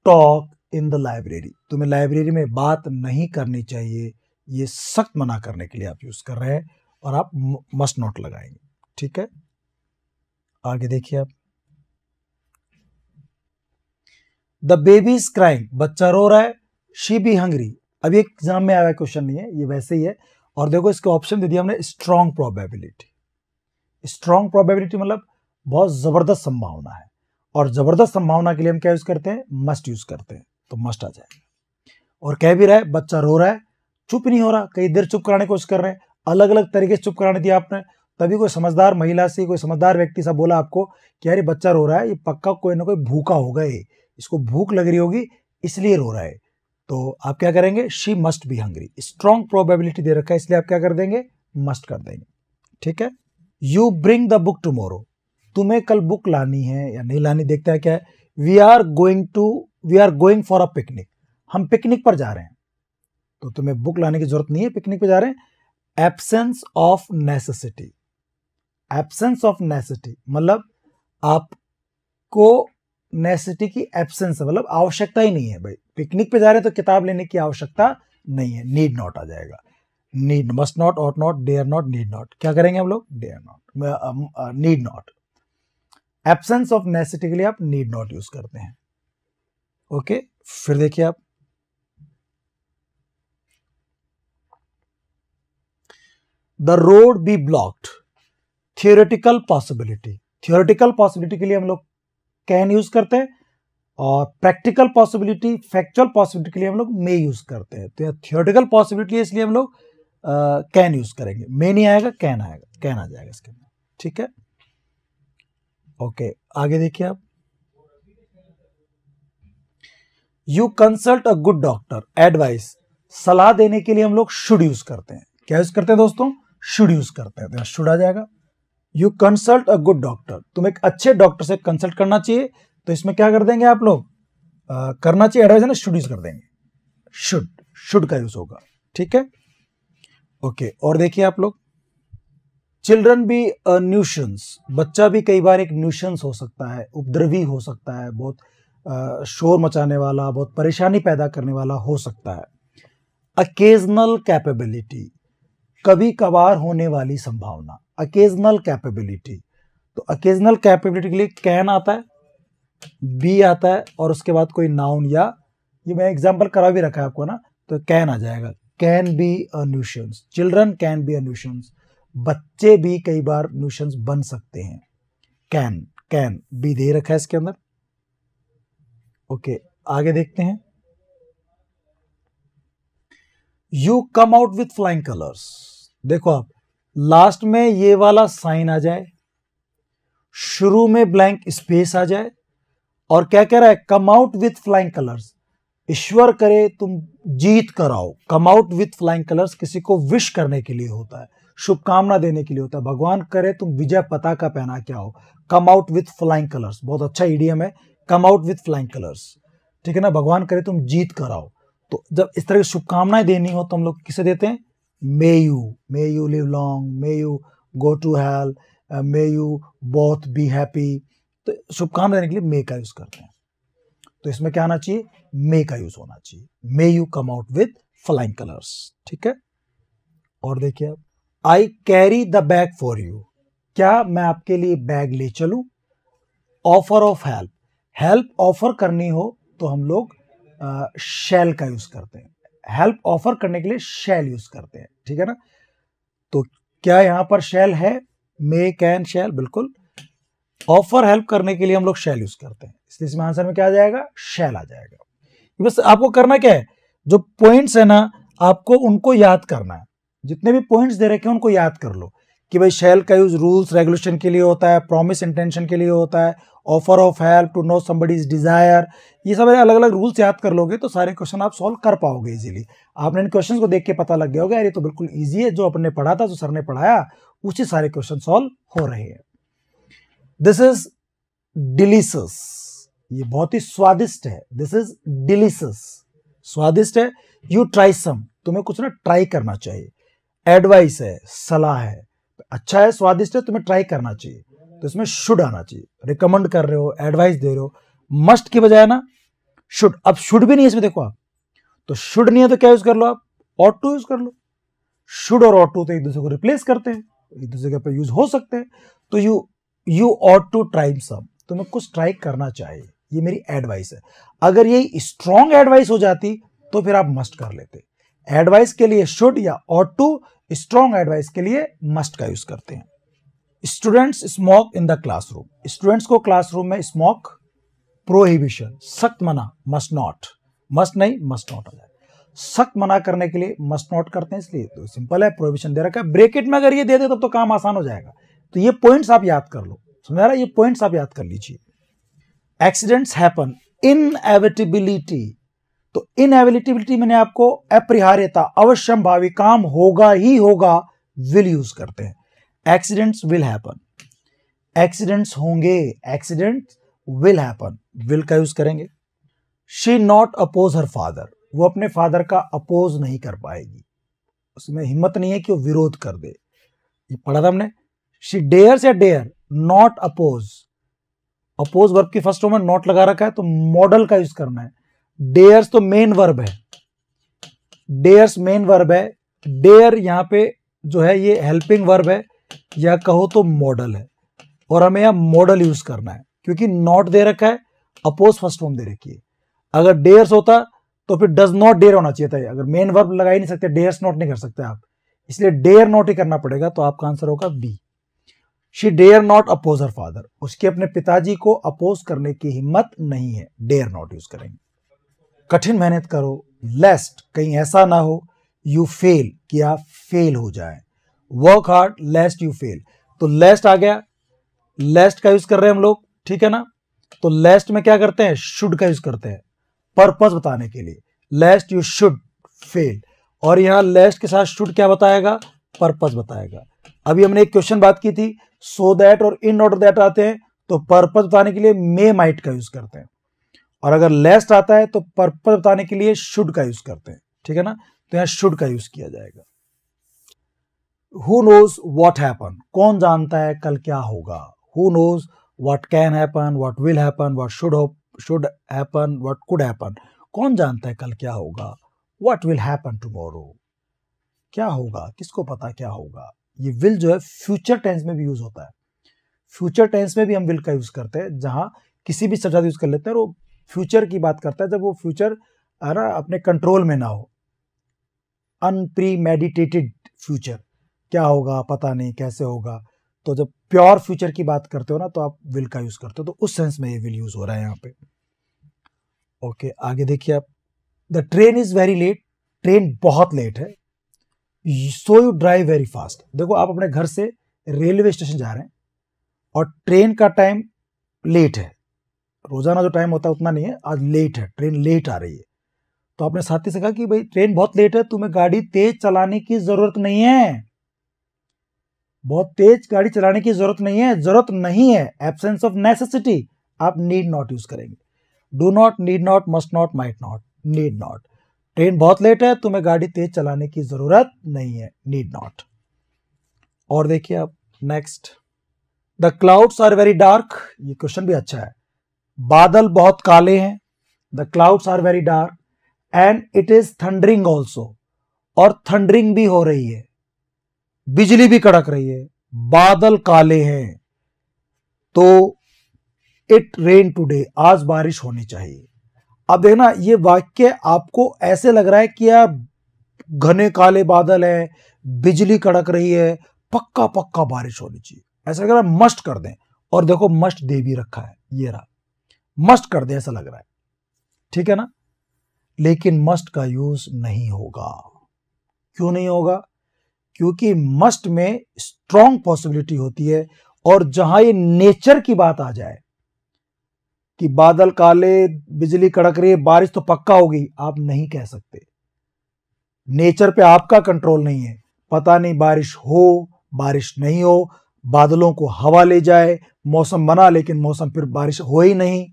talk in the library, तुम्हें लाइब्रेरी में बात नहीं करनी चाहिए, ये सख्त मना करने के लिए आप यूज कर रहे हैं, और आप मस्ट नॉट लगाएंगे, ठीक है। आगे देखिए आप, द बेबी इज क्राइंग, बच्चा रो रहा है, शी बी हंग्री, अभी एक एग्जाम में आया क्वेश्चन नहीं है, ये वैसे ही है। और देखो इसके ऑप्शन दे दिया हमने, स्ट्रॉन्ग प्रोबेबिलिटी, स्ट्रॉन्ग प्रोबेबिलिटी मतलब बहुत जबरदस्त संभावना है, और जबरदस्त संभावना के लिए हम क्या यूज करते हैं, मस्ट यूज करते हैं, तो मस्ट आ जाएगा। और कह भी रहा है बच्चा रो रहा है, चुप नहीं हो रहा, कई देर चुप कराने की कोशिश कर रहे हैं, अलग अलग तरीके से चुप कराने दिया आपने, तभी कोई समझदार महिला से, कोई समझदार व्यक्ति सा बोला आपको कि यार ये बच्चा रो रहा है, ये पक्का कोई ना कोई भूखा होगा, ये इसको भूख लग रही होगी इसलिए रो रहा है, तो आप क्या करेंगे, she must be hungry, strong probability दे रखा है इसलिए आप क्या कर देंगे, मस्ट कर देंगे, ठीक है। You bring the book tomorrow, तुम्हें कल बुक लानी है या नहीं लानी, देखते हैं क्या है, we are going for a picnic, हम पिकनिक पर जा रहे हैं, तो तुम्हें बुक लाने की जरूरत नहीं है, पिकनिक पर जा रहे हैं। Absence of necessity, absence of necessity मतलब आपको नेसेसिटी की एब्सेंस है, मतलब आवश्यकता ही नहीं है, भाई पिकनिक पे जा रहे हैं तो किताब लेने की आवश्यकता नहीं है, नीड नॉट आ जाएगा, need, must not, ought not, dare not, need not, क्या करेंगे हम लोग, dare not, need not, absence of necessity के लिए आप नीड नॉट यूज करते हैं, ओके। फिर देखिए आप, the road be blocked, theoretical possibility, theoretical possibility के लिए हम लोग कैन यूज करते हैं, और प्रैक्टिकल पॉसिबिलिटी, फैक्चुअल पॉसिबिलिटी के लिए हम लोग मे यूज करते हैं, तो थियोरेटिकल पॉसिबिलिटी है इसलिए हम लोग कैन यूज करेंगे, मे नहीं आएगा, कैन आएगा, कैन आ जाएगा इसके अंदर, ठीक है, ओके। आगे देखिए आप, you consult a good doctor, advice, सलाह देने के लिए हम लोग शुड यूज करते हैं, क्या यूज करते हैं दोस्तों, शुड यूज करते हैं, तो शुड आ जाएगा। You consult a good doctor, तुम एक अच्छे डॉक्टर से कंसल्ट करना चाहिए, तो इसमें क्या कर देंगे आप लोग, करना चाहिए एडवाइस है ना, शुड यूज कर देंगे, शुड का यूज होगा, ठीक है, ओके। और देखिए आप लोग, चिल्ड्रन बी न्यूशंस, बच्चा भी कई बार एक न्यूशंस हो सकता है, उपद्रवी हो सकता है, बहुत शोर मचाने वाला, बहुत परेशानी पैदा करने वाला हो सकता है। अकेजनल कैपेबिलिटी, कभी कभार होने वाली संभावना, अकेजनल कैपेबिलिटी, तो अकेजनल कैपेबिलिटी के लिए कैन आता है, बी आता है, और उसके बाद कोई नाउन, या ये मैं एग्जांपल करा भी रखा है आपको ना, तो कैन आ जाएगा, can be a nuisance, children can be a nuisance, बच्चे भी कई बार न्यूशंस बन सकते हैं, कैन बी दे रखा है इसके अंदर, ओके। आगे देखते हैं, you come out with flying colours, देखो आप लास्ट में ये वाला साइन आ जाए, शुरू में ब्लैंक स्पेस आ जाए, और क्या कह रहा है, come out with flying colours, ईश्वर करे तुम जीत कर आओ, come out with flying colours किसी को विश करने के लिए होता है, शुभकामना देने के लिए होता है, भगवान करे तुम विजय पताका पहना के आओ, come out with flying colours, बहुत अच्छा ईडीएम है, come out with flying colours, ठीक है ना, भगवान करे तुम जीत कर आओ। तो जब इस तरह की शुभकामनाएं देनी हो तो हम लोग किसे देते हैं, may you live long, may you go to hell, may you both be happy, तो शुभकामना देने के लिए मे का यूज करते हैं, तो इसमें क्या आना चाहिए, मे का यूज होना चाहिए, may you come out with flying colours, ठीक है। और देखिए आप, I carry the bag for you, क्या मैं आपके लिए बैग ले चलूं, offer of help, help offer करनी हो तो हम लोग शैल का यूज करते हैं, हेल्प ऑफर करने के लिए शैल यूज करते हैं, ठीक है ना, तो क्या यहां पर शैल है, मे कैन शैल, बिल्कुल, ऑफर हेल्प करने के लिए हम लोग शैल यूज करते हैं, इसलिए इसमें आंसर में क्या आ जाएगा, शैल आ जाएगा। बस आपको करना क्या है, जो पॉइंट्स है ना आपको उनको याद करना है, जितने भी पॉइंट्स दे रखे हैं उनको याद कर लो कि भाई शैल का यूज रूल्स रेगुलेशन के लिए होता है, प्रॉमिस इंटेंशन के लिए होता है, offer of help, to know somebody's desire, ये सब अलग अलग रूल्स याद कर लोगे तो सारे क्वेश्चन आप सॉल्व कर पाओगे इजीली। आपने इन क्वेश्चन को देख के पता लग गया होगा यार ये तो बिल्कुल ईजी है, जो अपने पढ़ा था, जो सर ने पढ़ाया उसी सारे क्वेश्चन सॉल्व हो रहे हैं। दिस इज डिलीशियस, ये बहुत ही स्वादिष्ट है। दिस इज डिलीशियस, स्वादिष्ट है। यू ट्राई सम, तुम्हें कुछ ना ट्राई करना चाहिए। एडवाइस है, सलाह है, अच्छा है, स्वादिष्ट है, तुम्हें ट्राई करना चाहिए, तो इसमें शुड आना चाहिए। रिकमेंड कर रहे हो, एडवाइस दे रहे हो, मस्ट की बजाय ना शुड। अब शुड भी नहीं है इसमें, देखो आप, तो शुड नहीं है तो क्या यूज कर लो आप, ऑट टू यूज कर लो। शुड और ऑट टू तो एक दूसरे को रिप्लेस करते हैं, एक दूसरे के पे यूज हो सकते हैं। तो you ought to try some, तुम्हें कुछ ट्राई करना चाहिए, ये मेरी एडवाइस है। अगर यही स्ट्रॉन्ग एडवाइस हो जाती तो फिर आप मस्ट कर लेते। एडवाइस के लिए शुड या ऑट टू, स्ट्रॉन्ग एडवाइस के लिए मस्ट का यूज करते हैं। Students smoke in the classroom, students को क्लासरूम में स्मोक प्रोहिबिशन, सख्त मना, मस्ट नॉट, मस्ट नहीं मस्ट नॉट आ जाए। सख्त मना करने के लिए मस्ट नॉट करते हैं, इसलिए तो सिंपल है, प्रोहिबिशन दे रखा है। ब्रैकेट में अगर ये दे दे तब तो काम आसान हो जाएगा। तो ये पॉइंट्स आप याद कर लो, समझ रहा है, ये पॉइंट्स आप याद कर लीजिए। एक्सीडेंट्स हैपन, इनएविटेबिलिटी, तो इनएविटेबिलिटी मैंने आपको अपरिहार्यता, अवश्यंभावी, काम होगा ही होगा, विल यूज करते हैं। एक्सीडेंट्स विल हैपन, एक्सीडेंट्स होंगे, एक्सीडेंट्स विल हैपन, विल का यूज करेंगे। She not oppose her father, वो अपने फादर का अपोज नहीं कर पाएगी, उसमें हिम्मत नहीं है कि वो विरोध कर दे, ये पढ़ा था हमने। शी डेयर्स या dare not oppose, oppose verb की फर्स्ट फॉर्म में नॉट लगा रखा है तो मॉडल का यूज करना है। डेयर्स तो मेन वर्ब है, डेयर्स मेन वर्ब है, डेयर यहां पे जो है ये हेल्पिंग वर्ब है, या कहो तो मॉडल है, और हमें यहां मॉडल यूज करना है क्योंकि नॉट दे रखा है, अपोज फर्स्ट फॉर्म दे रखी है। अगर डेयर्स होता तो फिर डज नॉट डेयर होना चाहिए था, अगर मेन वर्ब लगा ही नहीं सकते, डेयर्स नॉट नहीं कर सकते आप, इसलिए डेयर नॉट ही करना पड़ेगा, तो आपका आंसर होगा B. She dare not oppose her father, उसके अपने पिताजी को अपोज करने की हिम्मत नहीं है, डेयर नॉट यूज करेंगे। कठिन मेहनत करो, लेस्ट कहीं ऐसा ना हो यू फेल, कि आप फेल हो जाए। वर्क हार्ड लेस्ट यू फेल, तो लेस्ट आ गया, लेस्ट का यूज कर रहे हैं हम लोग, ठीक है ना। तो लेस्ट में क्या करते हैं, शुड का यूज करते हैं पर्पस बताने के लिए, लेस्ट यू शुड फेल, और यहां लेस्ट के साथ शुड क्या बताएगा, पर्पस बताएगा। अभी हमने एक क्वेश्चन बात की थी, सो दैट और इन ऑर्डर दैट आते हैं तो पर्पस बताने के लिए मे माइट का यूज करते हैं, और अगर लेस्ट आता है तो पर्पस बताने के लिए शुड का यूज करते हैं, ठीक है ना। तो यहां शुड का यूज किया जाएगा। हु नोज व्हाट हैपन, कौन जानता है कल क्या होगा। Who knows what can happen, what will happen, what should happen, what could happen, कौन जानता है कल क्या होगा। व्हाट विल हैपन टुमारो, क्या होगा, किसको पता क्या होगा। ये विल जो है फ्यूचर टेंस में भी यूज होता है, फ्यूचर टेंस में भी हम विल का यूज करते हैं, जहां किसी भी शब्द यूज कर लेते हैं और वो फ्यूचर की बात करता है, जब वो फ्यूचर अपने कंट्रोल में ना हो, अनप्रीमेडिटेटेड फ्यूचर, क्या होगा पता नहीं कैसे होगा। तो जब प्योर फ्यूचर की बात करते हो ना तो आप विल का यूज करते हो, तो उस सेंस में ये विल यूज हो रहा है यहाँ पे। ओके, आगे देखिए आप, the train is very late, train बहुत लेट है। So you drive very fast, देखो आप अपने घर से रेलवे स्टेशन जा रहे हैं और ट्रेन का टाइम लेट है, रोजाना जो टाइम होता है उतना नहीं है, आज लेट है, ट्रेन लेट आ रही है। तो आपने साथी से कहा कि भाई ट्रेन बहुत लेट है, तुम्हें गाड़ी तेज चलाने की जरूरत नहीं है, बहुत तेज गाड़ी चलाने की जरूरत नहीं है, जरूरत नहीं है, एब्सेंस ऑफ नेसेसिटी, आप नीड नॉट यूज करेंगे। Do not, need not, must not, might not, need not. Train बहुत लेट है, तुम्हें गाड़ी तेज चलाने की जरूरत नहीं है, नीड नॉट। और देखिए आप next, the clouds are very dark, ये क्वेश्चन भी अच्छा है, बादल बहुत काले हैं, the clouds are very dark and it is thundering also, और थंडरिंग भी हो रही है, बिजली भी कड़क रही है, बादल काले हैं, तो इट रेन टुडे, आज बारिश होनी चाहिए। अब देखना ये वाक्य आपको ऐसे लग रहा है कि यार घने काले बादल है, बिजली कड़क रही है, पक्का पक्का बारिश होनी चाहिए, ऐसा लग रहा है मस्ट कर दें, और देखो मस्ट दे भी रखा है, ये रहा, मस्ट कर दें ऐसा लग रहा है, ठीक है ना। लेकिन मस्ट का यूज नहीं होगा, क्यों नहीं होगा? क्योंकि मस्ट में स्ट्रॉन्ग पॉसिबिलिटी होती है, और जहां ये नेचर की बात आ जाए कि बादल काले, बिजली कड़क रही है, बारिश तो पक्का होगी, आप नहीं कह सकते। नेचर पे आपका कंट्रोल नहीं है, पता नहीं बारिश हो, बारिश नहीं हो, बादलों को हवा ले जाए, मौसम बना लेकिन मौसम फिर बारिश हो ही नहीं,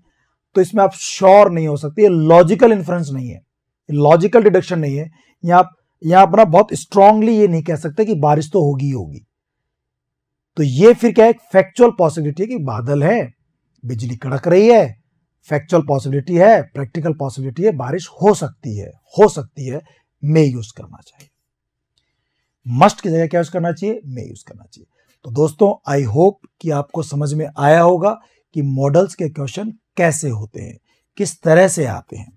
तो इसमें आप श्योर नहीं हो सकते। ये लॉजिकल इन्फ्रेंस नहीं है, लॉजिकल डिडक्शन नहीं है। यहां अपना बहुत स्ट्रांगली ये नहीं कह सकते कि बारिश तो होगी ही होगी। तो ये फिर क्या है, फैक्चुअल पॉसिबिलिटी है कि बादल है, बिजली कड़क रही है, फैक्चुअल पॉसिबिलिटी है, प्रैक्टिकल पॉसिबिलिटी है, बारिश हो सकती है, मे यूज करना चाहिए। मस्ट की जगह क्या यूज करना चाहिए, मे यूज करना चाहिए। तो दोस्तों, आई होप कि आपको समझ में आया होगा कि मॉडल्स के क्वेश्चन कैसे होते हैं, किस तरह से आते हैं।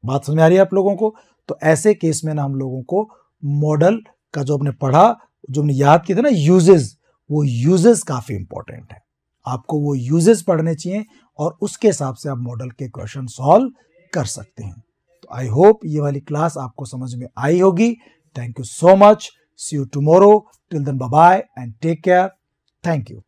बात समझ में आ रही है आप लोगों को? तो ऐसे केस में ना हम लोगों को मॉडल का जो हमने पढ़ा, जो हमने याद किए थे ना यूजेस, वो यूजेस काफी इंपॉर्टेंट है। आपको वो यूजेस पढ़ने चाहिए और उसके हिसाब से आप मॉडल के क्वेश्चन सॉल्व कर सकते हैं। तो आई होप ये वाली क्लास आपको समझ में आई होगी। Thank you so much. See you tomorrow. Till then bye bye and take care. Thank you.